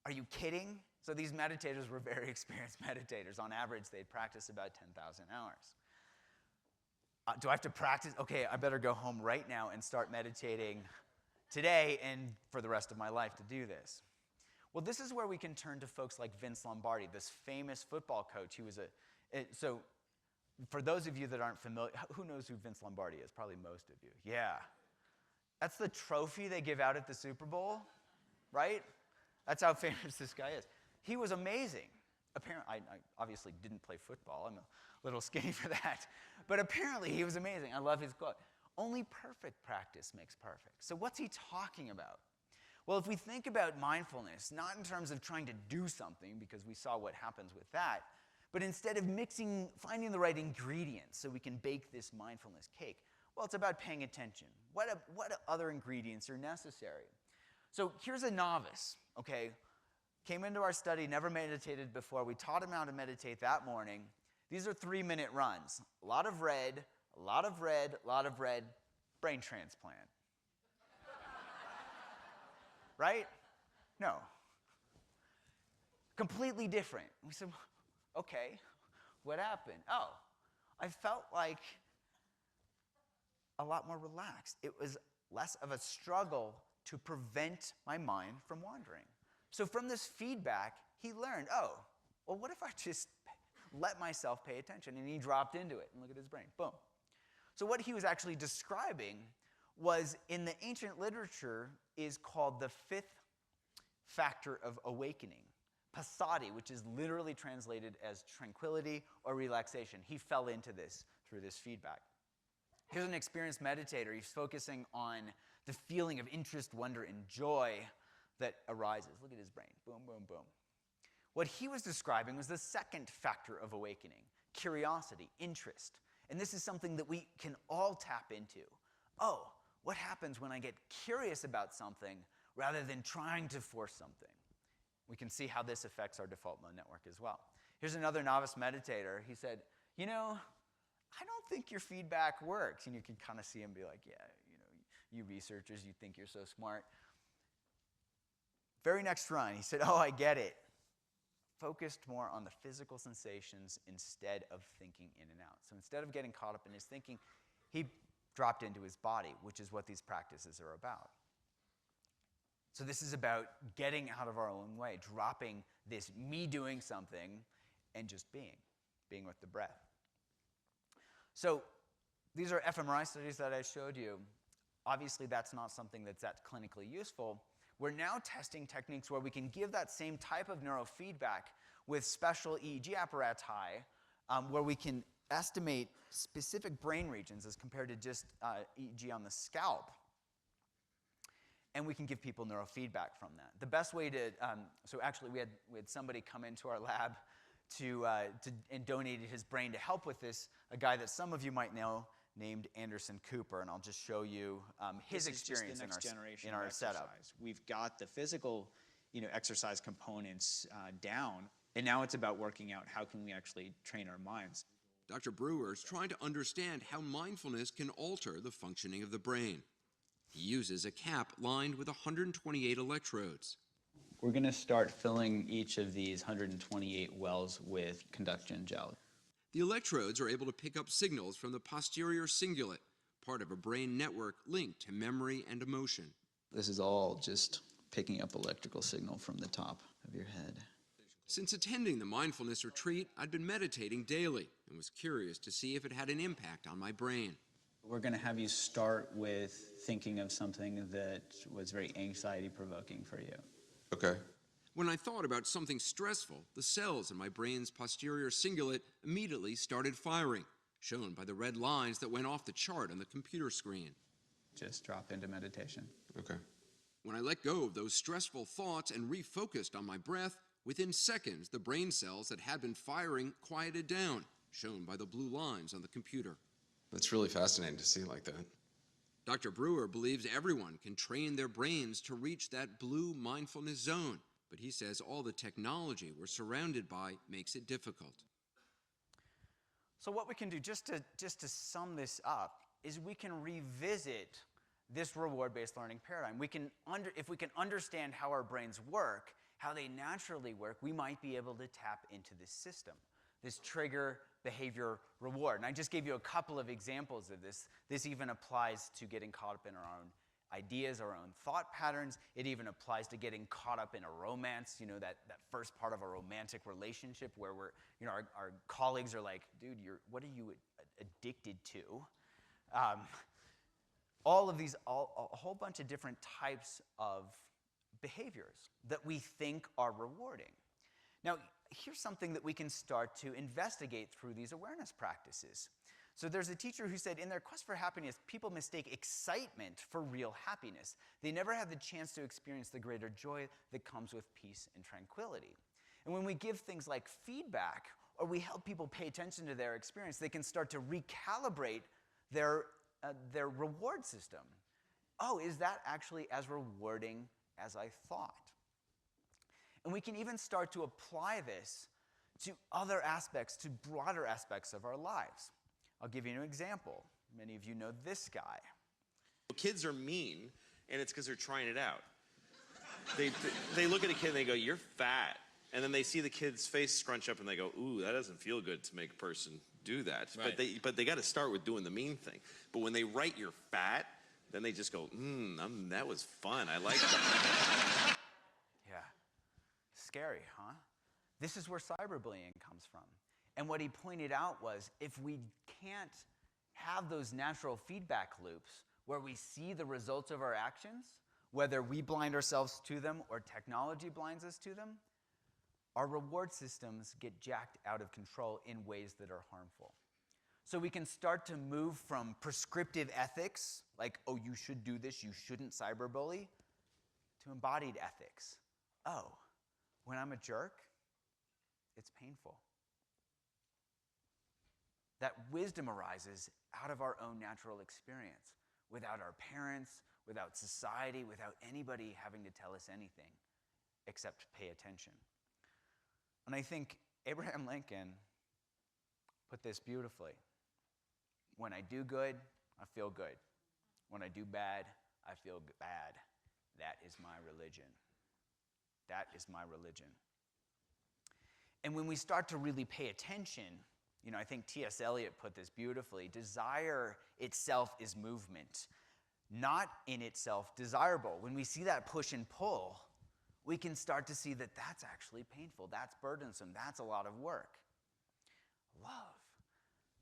Are you kidding? So these meditators were very experienced meditators. On average, they'd practice about 10,000 hours. Do I have to practice? Okay, I better go home right now and start meditating today and for the rest of my life to do this. Well, this is where we can turn to folks like Vince Lombardi, this famous football coach. He was so for those of you that aren't familiar, who knows who Vince Lombardi is? Probably most of you. Yeah. That's the trophy they give out at the Super Bowl, right? That's how famous this guy is. He was amazing. Apparently, I obviously didn't play football. I'm a little skinny for that. But apparently, he was amazing. I love his quote. Only perfect practice makes perfect. So what's he talking about? Well, if we think about mindfulness, not in terms of trying to do something, because we saw what happens with that, but instead of finding the right ingredients so we can bake this mindfulness cake, well, it's about paying attention. What other ingredients are necessary? So here's a novice, okay? Came into our study, never meditated before. We taught him how to meditate that morning. These are 3-minute runs. A lot of red, a lot of red, a lot of red, brain transplant. Right? No. Completely different. We said, okay, what happened? Oh, I felt like a lot more relaxed. It was less of a struggle to prevent my mind from wandering. So from this feedback, he learned, oh, well, what if I just let myself pay attention? And he dropped into it. And look at his brain. Boom. So what he was actually describing was, in the ancient literature, is called the 5th factor of awakening. Passaddhi, which is literally translated as tranquility or relaxation. He fell into this through this feedback. Here's an experienced meditator. He's focusing on the feeling of interest, wonder, and joy that arises. Look at his brain. Boom, boom, boom. What he was describing was the 2nd factor of awakening, curiosity, interest. And this is something that we can all tap into. Oh, what happens when I get curious about something rather than trying to force something? We can see how this affects our default mode network as well. Here's another novice meditator. He said, you know, I don't think your feedback works. And you can kind of see him be like, yeah, you know, you researchers, you think you're so smart. Very next run, he said, oh, I get it. Focused more on the physical sensations instead of thinking in and out. So instead of getting caught up in his thinking, he dropped into his body, which is what these practices are about. So this is about getting out of our own way, dropping this me doing something and just being with the breath. So these are fMRI studies that I showed you. Obviously, that's not something that's that clinically useful. We're now testing techniques where we can give that same type of neurofeedback with special EEG apparati, where we can estimate specific brain regions as compared to just EEG on the scalp. And we can give people neurofeedback from that. The best way to, so actually we had somebody come into our lab and donated his brain to help with this, a guy that some of you might know named Anderson Cooper, and I'll just show you his experience in our setup. We've got the physical, exercise components down, and now it's about working out how can we actually train our minds. Dr. Brewer is trying to understand how mindfulness can alter the functioning of the brain. He uses a cap lined with 128 electrodes. We're going to start filling each of these 128 wells with conduction gel. The electrodes are able to pick up signals from the posterior cingulate, part of a brain network linked to memory and emotion. This is all just picking up electrical signal from the top of your head. Since attending the mindfulness retreat, I'd been meditating daily and was curious to see if it had an impact on my brain. We're going to have you start with thinking of something that was very anxiety-provoking for you. Okay. When I thought about something stressful, the cells in my brain's posterior cingulate immediately started firing, shown by the red lines that went off the chart on the computer screen. Just drop into meditation. Okay. When I let go of those stressful thoughts and refocused on my breath, Within seconds, the brain cells that had been firing quieted down, shown by the blue lines on the computer. That's really fascinating to see like that. Dr. Brewer believes everyone can train their brains to reach that blue mindfulness zone, but he says all the technology we're surrounded by makes it difficult. So what we can do, just to sum this up, is we can revisit this reward-based learning paradigm. If we can understand how our brains work, how they naturally work, we might be able to tap into this system, this trigger behavior reward. And I just gave you a couple of examples of this. This even applies to getting caught up in our own ideas, our own thought patterns. It even applies to getting caught up in a romance, that first part of a romantic relationship where our colleagues are like, dude, what are you addicted to? All of these, a whole bunch of different types of behaviors that we think are rewarding. Now, here's something that we can start to investigate through these awareness practices. So there's a teacher who said, in their quest for happiness, people mistake excitement for real happiness. They never have the chance to experience the greater joy that comes with peace and tranquility. And when we give things like feedback, or we help people pay attention to their experience, they can start to recalibrate their reward system. Oh, is that actually as rewarding as I thought? And we can even start to apply this to other aspects, to broader aspects of our lives. I'll give you an example. Many of you know this guy. Kids are mean, and it's because they're trying it out. They look at a kid and they go, "You're fat." And then they see the kid's face scrunch up and they go, "Ooh, that doesn't feel good to make a person do that." Right. But they got to start with doing the mean thing. But when they write "you're fat," then they just go, that was fun. I like that. Yeah. Scary, huh? This is where cyberbullying comes from. And what he pointed out was, if we can't have those natural feedback loops where we see the results of our actions, whether we blind ourselves to them or technology blinds us to them, our reward systems get jacked out of control in ways that are harmful. So we can start to move from prescriptive ethics, like, oh, you should do this, you shouldn't cyberbully, to embodied ethics. Oh, when I'm a jerk, it's painful. That wisdom arises out of our own natural experience, without our parents, without society, without anybody having to tell us anything except pay attention. And I think Abraham Lincoln put this beautifully. When I do good, I feel good. When I do bad, I feel bad. That is my religion. That is my religion. And when we start to really pay attention, I think T.S. Eliot put this beautifully, desire itself is movement, not in itself desirable. When we see that push and pull, we can start to see that that's actually painful, that's burdensome, that's a lot of work. Love,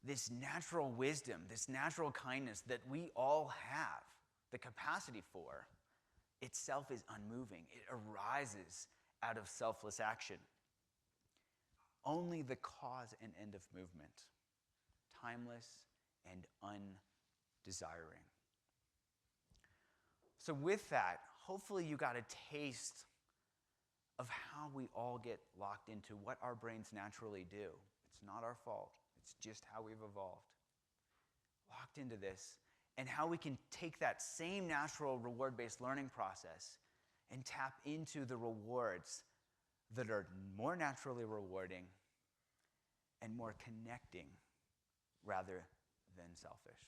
this natural wisdom, this natural kindness that we all have the capacity for, itself is unmoving. It arises out of selfless action. Only the cause and end of movement, timeless and undesiring. So with that, hopefully you got a taste of how we all get locked into what our brains naturally do. It's not our fault. It's just how we've evolved. Locked into this, and how we can take that same natural reward-based learning process and tap into the rewards that are more naturally rewarding and more connecting rather than selfish.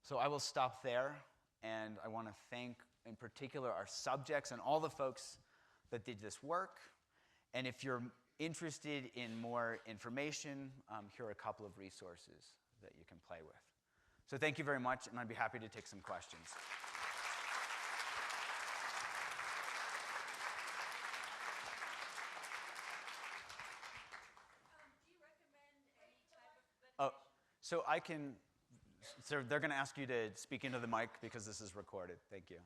So I will stop there, and I want to thank in particular our subjects and all the folks that did this work. And if you're interested in more information, here are a couple of resources that you can play with. So thank you very much, and I'd be happy to take some questions. So they're going to ask you to speak into the mic because this is recorded. Thank you. Do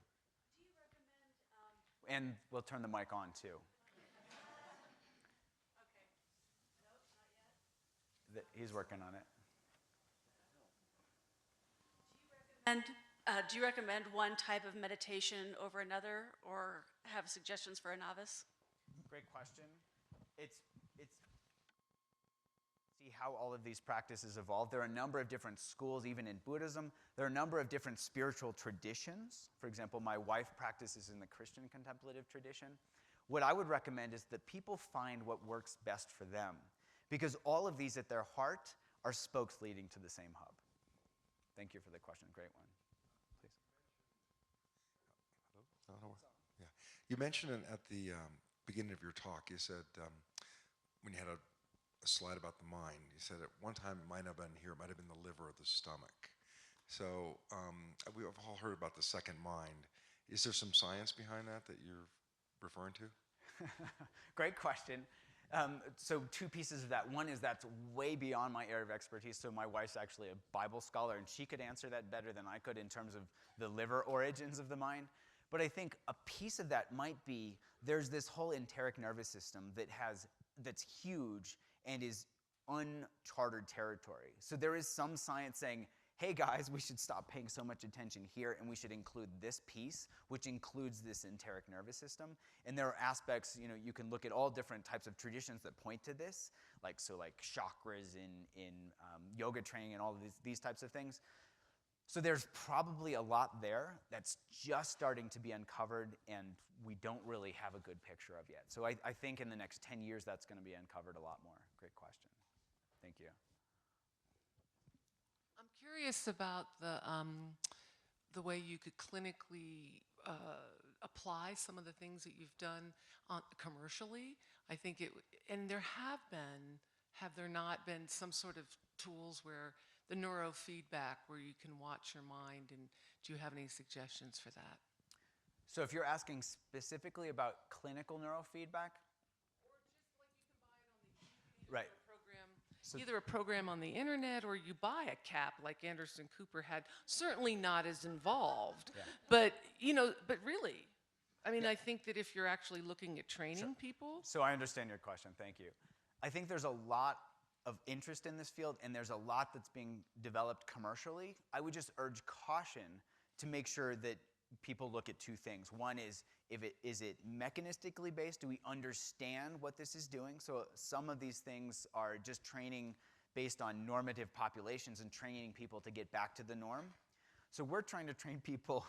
you recommend... And we'll turn the mic on, too. Okay. No, not yet. He's working on it. Do you recommend one type of meditation over another, or have suggestions for a novice? Great question. It's see how all of these practices evolve. There are a number of different schools, even in Buddhism. There are a number of different spiritual traditions. For example, my wife practices in the Christian contemplative tradition. What I would recommend is that people find what works best for them, because all of these at their heart are spokes leading to the same hub. Thank you for the question. Great one. Please. Hello? Yeah. You mentioned at the beginning of your talk, you said when you had a slide about the mind, you said at one time it might not have been here, it might have been the liver or the stomach. So we've all heard about the second mind. Is there some science behind that you're referring to? Great question. So two pieces of that. One is that's way beyond my area of expertise. So my wife's actually a Bible scholar, and she could answer that better than I could in terms of the liver origins of the mind. But I think a piece of that might be there's this whole enteric nervous system that's huge and is uncharted territory. So there is some science saying, hey guys, we should stop paying so much attention here and we should include this piece, which includes this enteric nervous system. And there are aspects, you can look at all different types of traditions that point to this, like chakras in yoga training and all of these types of things. So there's probably a lot there that's just starting to be uncovered and we don't really have a good picture of yet. So I think in the next 10 years that's going to be uncovered a lot more. Great question. Thank you. I'm curious about the way you could clinically apply some of the things that you've done commercially. I think and have there not been some sort of tools where the neurofeedback where you can watch your mind, and do you have any suggestions for that? So if you're asking specifically about clinical neurofeedback? Or just like you can buy it on the right. program, either a program on the internet or you buy a cap like Anderson Cooper had, certainly not as involved. Yeah. But really, I mean, yeah. I think that if you're actually looking at training people. So I understand your question, thank you. I think there's a lot of interest in this field, and there's a lot that's being developed commercially. I would just urge caution to make sure that people look at two things. One is, is it mechanistically based? Do we understand what this is doing? So some of these things are just training based on normative populations and training people to get back to the norm. So we're trying to train people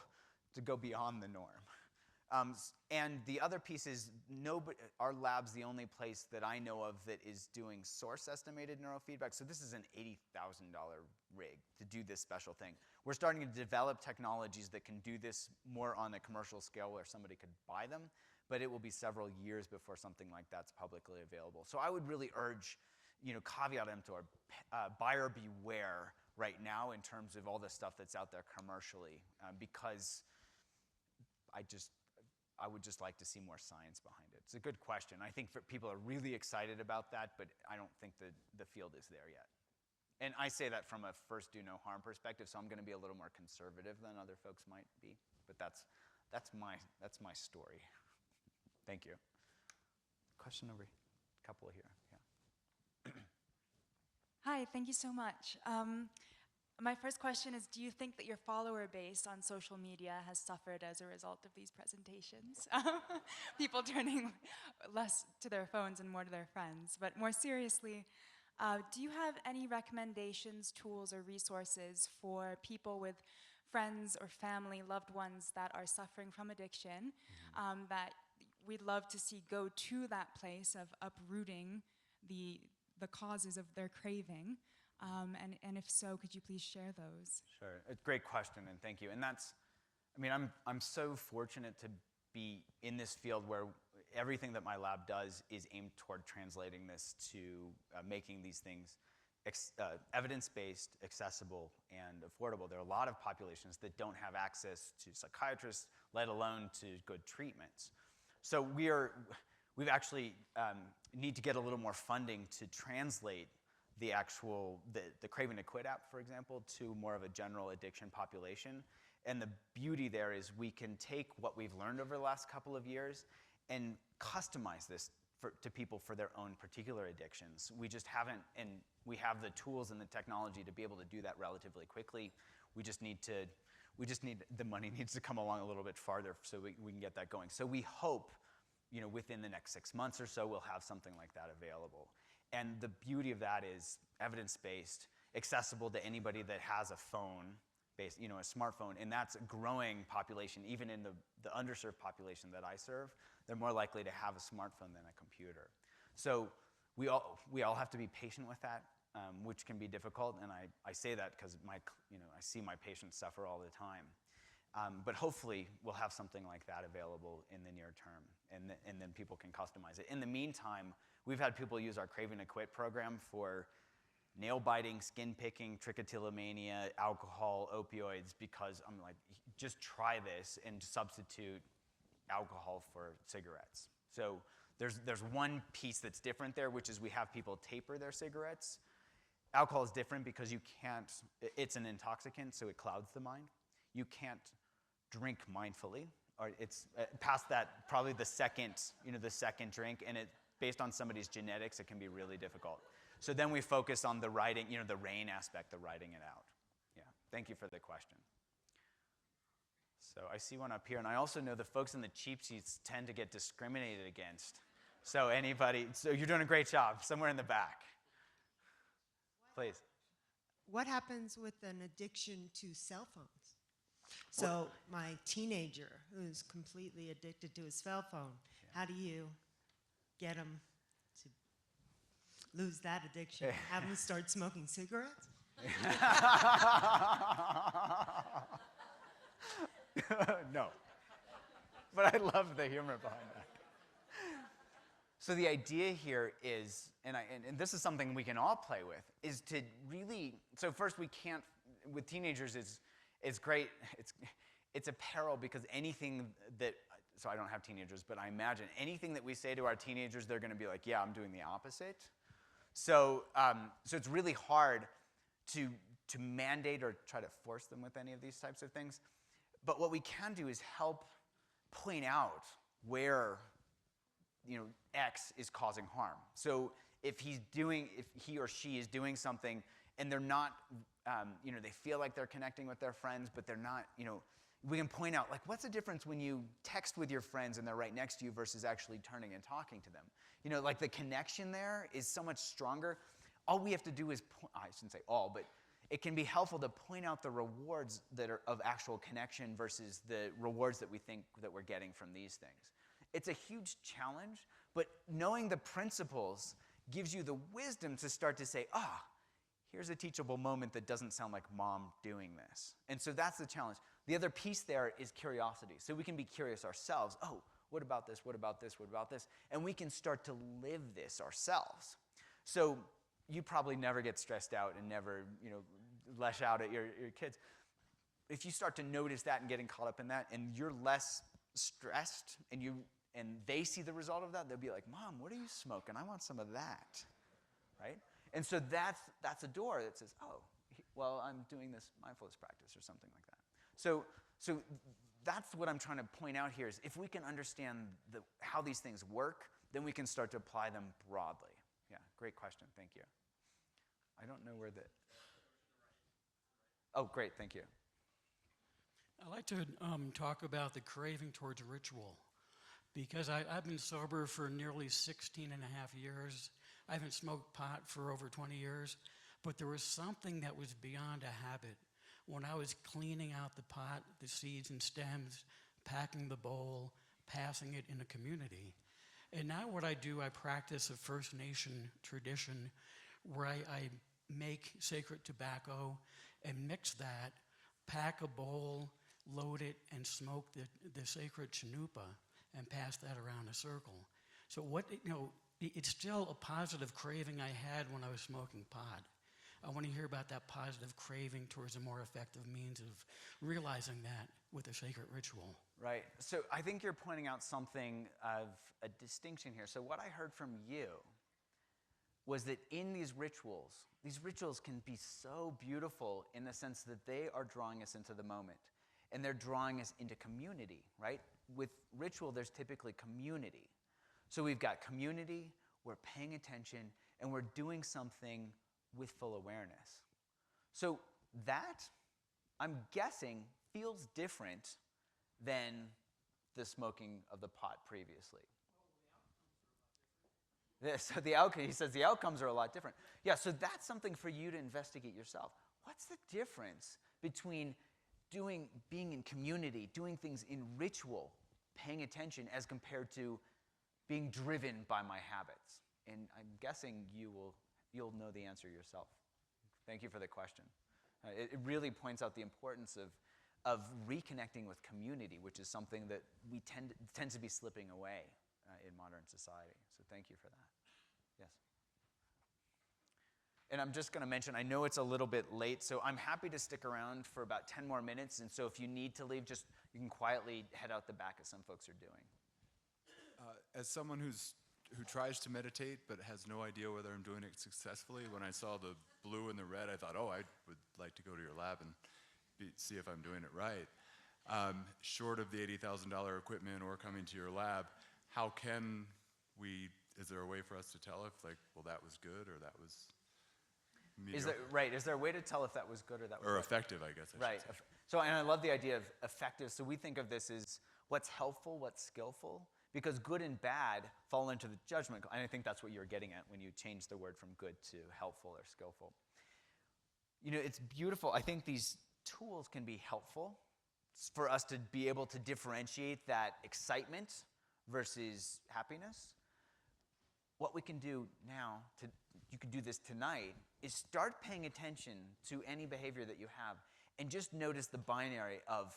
to go beyond the norm. And the other piece is, our lab's the only place that I know of that is doing source-estimated neurofeedback. So this is an $80,000 rig to do this special thing. We're starting to develop technologies that can do this more on a commercial scale where somebody could buy them, but it will be several years before something like that's publicly available. So I would really urge, caveat emptor, buyer beware right now in terms of all the stuff that's out there commercially, because I would just like to see more science behind it. It's a good question. I think people are really excited about that, but I don't think the field is there yet. And I say that from a first do no harm perspective, so I'm going to be a little more conservative than other folks might be. But that's my story. Thank you. Question over here. A couple here. Yeah. Hi, thank you so much. My first question is, do you think that your follower base on social media has suffered as a result of these presentations? People turning less to their phones and more to their friends. But more seriously, do you have any recommendations, tools, or resources for people with friends or family, loved ones that are suffering from addiction, that we'd love to see go to that place of uprooting the causes of their craving? And if so, could you please share those? Sure. It's a great question, and thank you. And I'm so fortunate to be in this field where everything that my lab does is aimed toward translating this to making these things evidence-based, accessible, and affordable. There are a lot of populations that don't have access to psychiatrists, let alone to good treatments. So we've actually need to get a little more funding to translate the Craving to Quit app, for example, to more of a general addiction population. And the beauty there is we can take what we've learned over the last couple of years and customize this to people for their own particular addictions. We just haven't, and we have the tools and the technology to be able to do that relatively quickly. The money needs to come along a little bit farther so we can get that going. So we hope, within the next 6 months or so, we'll have something like that available. And the beauty of that is evidence-based, accessible to anybody that has a phone, a smartphone, and that's a growing population. Even in the underserved population that I serve, they're more likely to have a smartphone than a computer. So we all have to be patient with that, which can be difficult, and I say that because I see my patients suffer all the time. But hopefully we'll have something like that available in the near term, and then people can customize it. In the meantime, we've had people use our Craving to Quit program for nail biting, skin picking, trichotillomania, alcohol, opioids, because I'm like, just try this and substitute alcohol for cigarettes. So there's one piece that's different there, which is we have people taper their cigarettes. Alcohol is different because it's an intoxicant, so it clouds the mind. You can't drink mindfully, or it's past that, probably the second drink, and based on somebody's genetics, it can be really difficult. So then we focus on the writing, the RAIN aspect, the writing it out. Yeah, thank you for the question. So I see one up here, and I also know the folks in the cheap seats tend to get discriminated against. So you're doing a great job, somewhere in the back. Please. What happens with an addiction to cell phones? So my teenager who's completely addicted to his cell phone, how do you get him to lose that addiction? Have him start smoking cigarettes? No. But I love the humor behind that. So the idea here is, and this is something we can all play with, is to really, so first we can't, with teenagers it's great, it's a peril because anything that, so I don't have teenagers, but I imagine anything that we say to our teenagers, they're gonna be like, yeah, I'm doing the opposite. So it's really hard to mandate or try to force them with any of these types of things. But what we can do is help point out where X is causing harm. So if he or she is doing something and they're not, they feel like they're connecting with their friends, but they're not, we can point out, like, what's the difference when you text with your friends and they're right next to you versus actually turning and talking to them? Like the connection there is so much stronger. All we have to do is, I shouldn't say all, but it can be helpful to point out the rewards that are of actual connection versus the rewards that we think that we're getting from these things. It's a huge challenge, but knowing the principles gives you the wisdom to start to say, here's a teachable moment that doesn't sound like mom doing this. And so that's the challenge. The other piece there is curiosity. So we can be curious ourselves. What about this? What about this? What about this? And we can start to live this ourselves. So you probably never get stressed out and never, lash out at your kids. If you start to notice that and getting caught up in that, and you're less stressed, and they see the result of that, they'll be like, Mom, what are you smoking? I want some of that, right? And so that's a door that says, I'm doing this mindfulness practice or something like that. So that's what I'm trying to point out here is if we can understand how these things work, then we can start to apply them broadly. Yeah, great question. Thank you. I don't know where Oh, great. Thank you. I'd like to talk about the craving towards ritual, because I've been sober for nearly 16 and a half years. I haven't smoked pot for over 20 years, but there was something that was beyond a habit. When I was cleaning out the pot, the seeds and stems, packing the bowl, passing it in a community. And now what I do, I practice a First Nation tradition where I make sacred tobacco and mix that, pack a bowl, load it, and smoke the sacred chanupa and pass that around a circle. So it's still a positive craving I had when I was smoking pot. I want to hear about that positive craving towards a more effective means of realizing that with a sacred ritual. Right. So I think you're pointing out something of a distinction here. So what I heard from you was that in these rituals can be so beautiful in the sense that they are drawing us into the moment. And they're drawing us into community, right? With ritual, there's typically community. So we've got community, we're paying attention, and we're doing something with full awareness. So that, I'm guessing, feels different than the smoking of the pot previously. So the outcome, he says the outcomes are a lot different. Yeah, so that's something for you to investigate yourself. What's the difference between being in community, doing things in ritual, paying attention, as compared to being driven by my habits? And I'm guessing you'll know the answer yourself. Thank you for the question. It really points out the importance of reconnecting with community, which is something that we tends to be slipping away in modern society. So thank you for that. Yes. And I'm just going to mention, I know it's a little bit late, so I'm happy to stick around for about 10 more minutes. And so if you need to leave, you can quietly head out the back, as some folks are doing. As someone who tries to meditate but has no idea whether I'm doing it successfully, when I saw the blue and the red, I thought, oh, I would like to go to your lab and see if I'm doing it right. Short of the $80,000 equipment or coming to your lab, how can we, is there a way for us to tell if, like, well, that was good or that was mediocre? Is there a way to tell if that was good or that was or bad? Effective, I guess I should say. So, and I love the idea of effective. So we think of this as what's helpful, what's skillful, because good and bad fall into the judgment. And I think that's what you're getting at when you change the word from good to helpful or skillful. You know, it's beautiful. I think these tools can be helpful for us to be able to differentiate that excitement versus happiness. What we can do now, you can do this tonight, is start paying attention to any behavior that you have and just notice the binary of,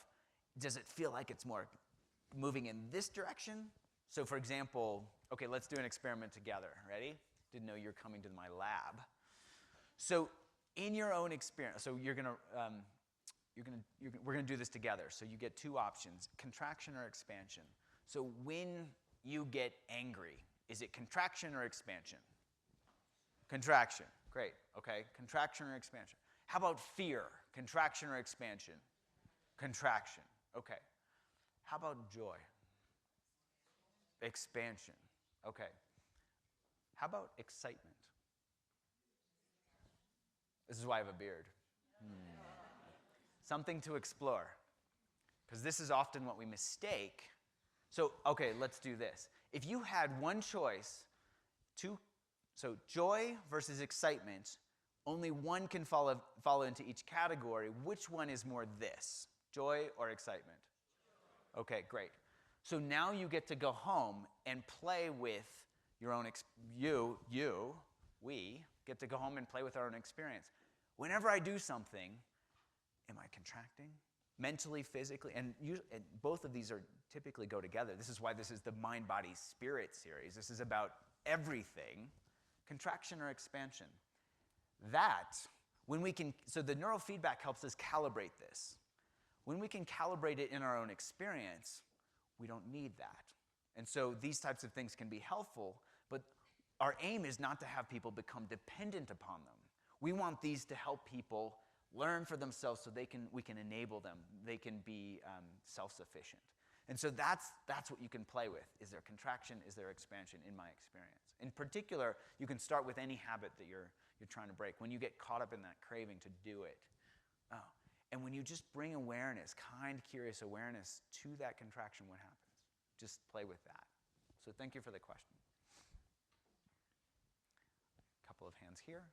does it feel like it's more moving in this direction? So for example, okay, let's do an experiment together. Ready? Didn't know you're coming to my lab. So in your own experience, so we're gonna do this together. So you get two options, contraction or expansion. So when you get angry, is it contraction or expansion? Contraction. Great. Okay. Contraction or expansion. How about fear? Contraction or expansion? Contraction. Okay. How about joy? Expansion. Okay. How about excitement? This is why I have a beard. Something to explore. Because this is often what we mistake. So, okay, let's do this. If you had one choice, so joy versus excitement, only one can fall into each category. Which one is more this? Joy or excitement? Okay, great. So now you get to go home and play with your own, we get to go home and play with our own experience. Whenever I do something, am I contracting? Mentally, physically, and both of these typically go together. This is why this is the Mind, Body, Spirit series. This is about everything, contraction or expansion. So the neurofeedback helps us calibrate this. When we can calibrate it in our own experience, we don't need that. And so these types of things can be helpful, but our aim is not to have people become dependent upon them. We want these to help people learn for themselves so we can enable them. They can be self-sufficient. And so that's what you can play with. Is there contraction? Is there expansion in my experience? In particular, you can start with any habit that you're trying to break. When you get caught up in that craving to do it. And when you just bring awareness, kind, curious awareness to that contraction, what happens? Just play with that. So thank you for the question. A couple of hands here.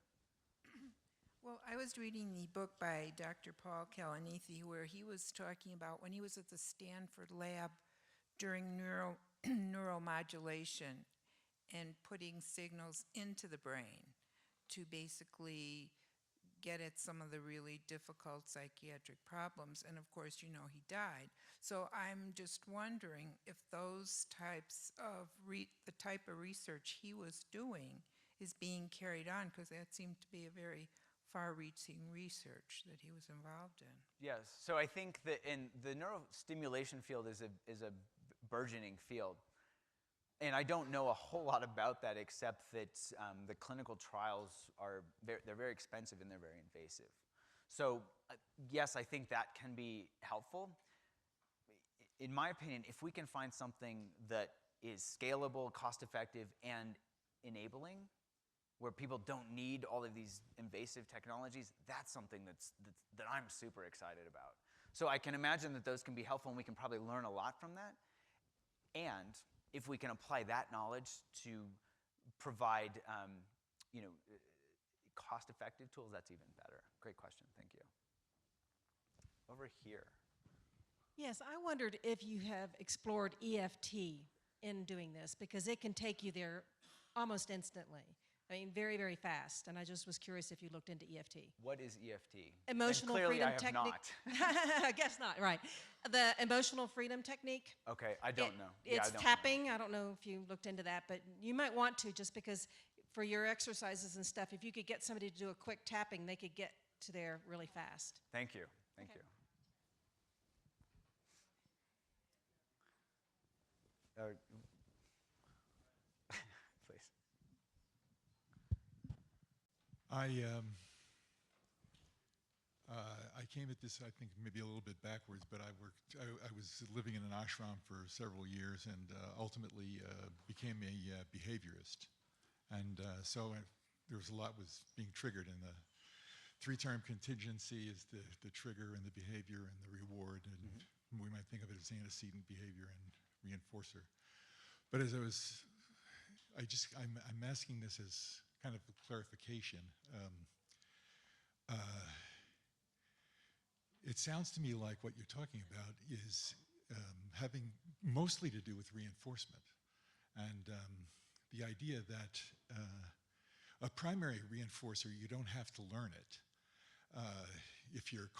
Well, I was reading the book by Dr. Paul Kalanithi where he was talking about when he was at the Stanford lab during neuromodulation and putting signals into the brain to basically get at some of the really difficult psychiatric problems. And of course, you know, he died. So I'm just wondering if those types of, the type of research he was doing is being carried on, because that seemed to be a very far-reaching research that he was involved in. Yes, so I think that in the neurostimulation field is a burgeoning field. And I don't know a whole lot about that except that the clinical trials they're very expensive and they're very invasive. So yes, I think that can be helpful. In my opinion, if we can find something that is scalable, cost-effective, and enabling, where people don't need all of these invasive technologies, that's something that I'm super excited about. So I can imagine that those can be helpful and we can probably learn a lot from that. And if we can apply that knowledge to provide, cost-effective tools, that's even better. Great question, thank you. Over here. Yes, I wondered if you have explored EFT in doing this, because it can take you there almost instantly. I mean, very, very fast. And I just was curious if you looked into EFT. What is EFT? Emotional and clearly freedom I have technique. not. I guess not, right. The emotional freedom technique. Okay, I don't know. It's tapping. I don't know if you looked into that, but you might want to, just because for your exercises and stuff, if you could get somebody to do a quick tapping, they could get to there really fast. Thank you. Thank you. Please. I came at this, I think, maybe a little bit backwards, but I was living in an ashram for several years and ultimately became a behaviorist. And there was a lot was being triggered, and the three-term contingency is the trigger and the behavior and the reward, and we might think of it as antecedent behavior and reinforcer. But as I'm asking this as kind of a clarification. It sounds to me like what you're talking about is having mostly to do with reinforcement, and the idea that a primary reinforcer, you don't have to learn it. If you're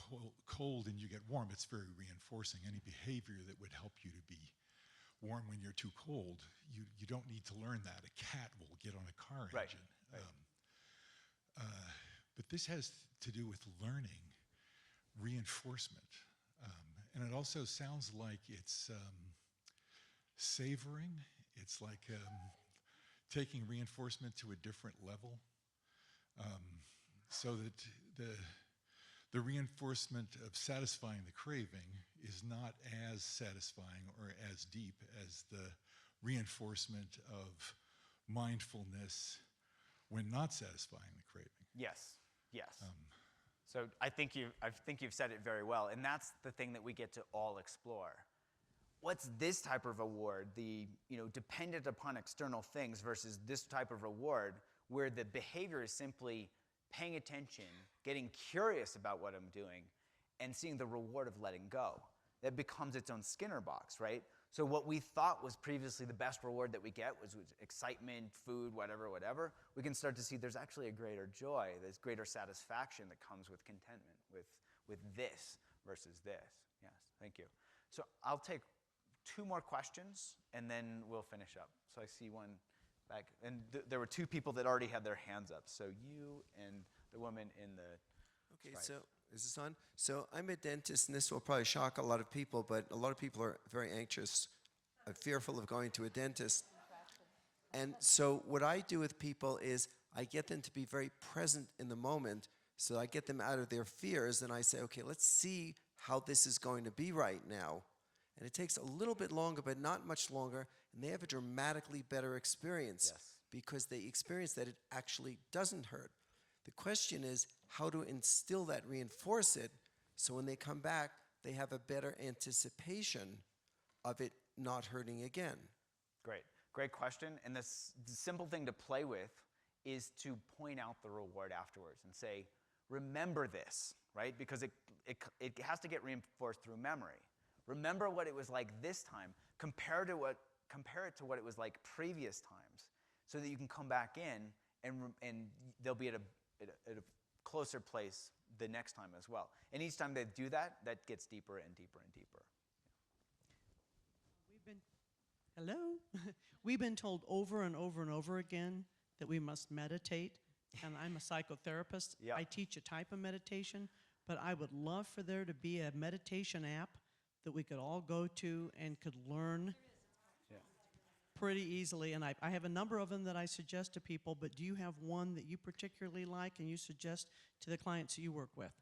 cold and you get warm, it's very reinforcing. Any behavior that would help you to be warm when you're too cold, you don't need to learn that. A cat will get on a car engine. Right. But this has to do with learning reinforcement. And it also sounds like it's savoring. It's like taking reinforcement to a different level, so that the reinforcement of satisfying the craving is not as satisfying or as deep as the reinforcement of mindfulness when not satisfying the craving. Yes, yes. So I think you've said it very well, and that's the thing that we get to all explore. What's this type of reward, the dependent upon external things, versus this type of reward where the behavior is simply paying attention, getting curious about what I'm doing, and seeing the reward of letting go. That becomes its own Skinner box, right? So what we thought was previously the best reward that we get was excitement, food, whatever, we can start to see there's actually a greater joy, there's greater satisfaction that comes with contentment, with this versus this. Yes, thank you. So I'll take 2 more questions, and then we'll finish up. So I see one back, and there were 2 people that already had their hands up. So you and the woman in the Okay, stripe. so is this on? So I'm a dentist, and this will probably shock a lot of people, but a lot of people are very anxious, fearful of going to a dentist. And so what I do with people is I get them to be very present in the moment. So I get them out of their fears, and I say, okay, let's see how this is going to be right now. And it takes a little bit longer, but not much longer, and they have a dramatically better experience because they experience that it actually doesn't hurt. The question is how to instill that, reinforce it, so when they come back, they have a better anticipation of it not hurting again. Great question. And the simple thing to play with is to point out the reward afterwards and say, remember this, right? Because it has to get reinforced through memory. Remember what it was like this time. Compare it to what it was like previous times, so that you can come back in and they'll be at a closer place the next time as well. And each time they do that, that gets deeper and deeper and deeper. Hello? We've been told over and over and over again that we must meditate, and I'm a psychotherapist. I teach a type of meditation, but I would love for there to be a meditation app that we could all go to and could learn pretty easily. And I have a number of them that I suggest to people, but do you have one that you particularly like and you suggest to the clients you work with?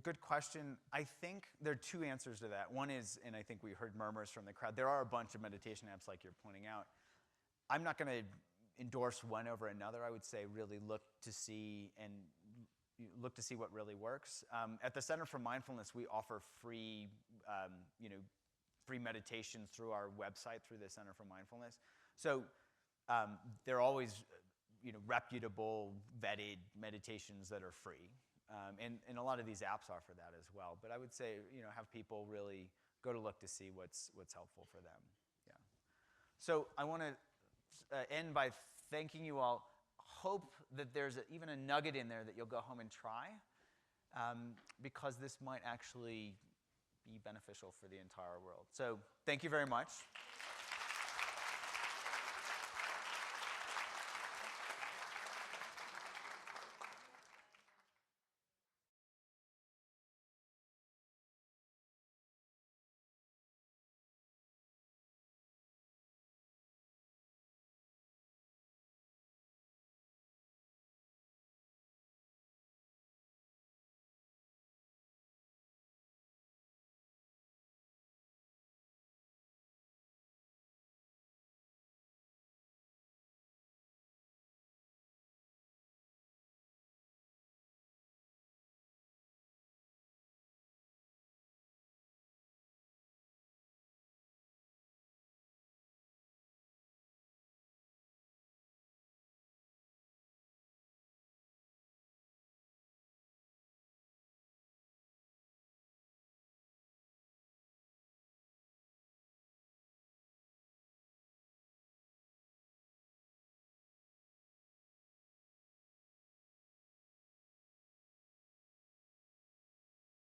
Good question. I think there are 2 answers to that. One is, and I think we heard murmurs from the crowd, there are a bunch of meditation apps like you're pointing out. I'm not going to endorse one over another. I would say really look to see what really works. At the Center for Mindfulness, we offer free meditations through our website, through the Center for Mindfulness. So There are always reputable, vetted meditations that are free. And a lot of these apps offer that as well. But I would say, have people really go to look to see what's helpful for them. Yeah. So I want to end by thanking you all. Hope that there's even a nugget in there that you'll go home and try, because this might actually be beneficial for the entire world. So thank you very much.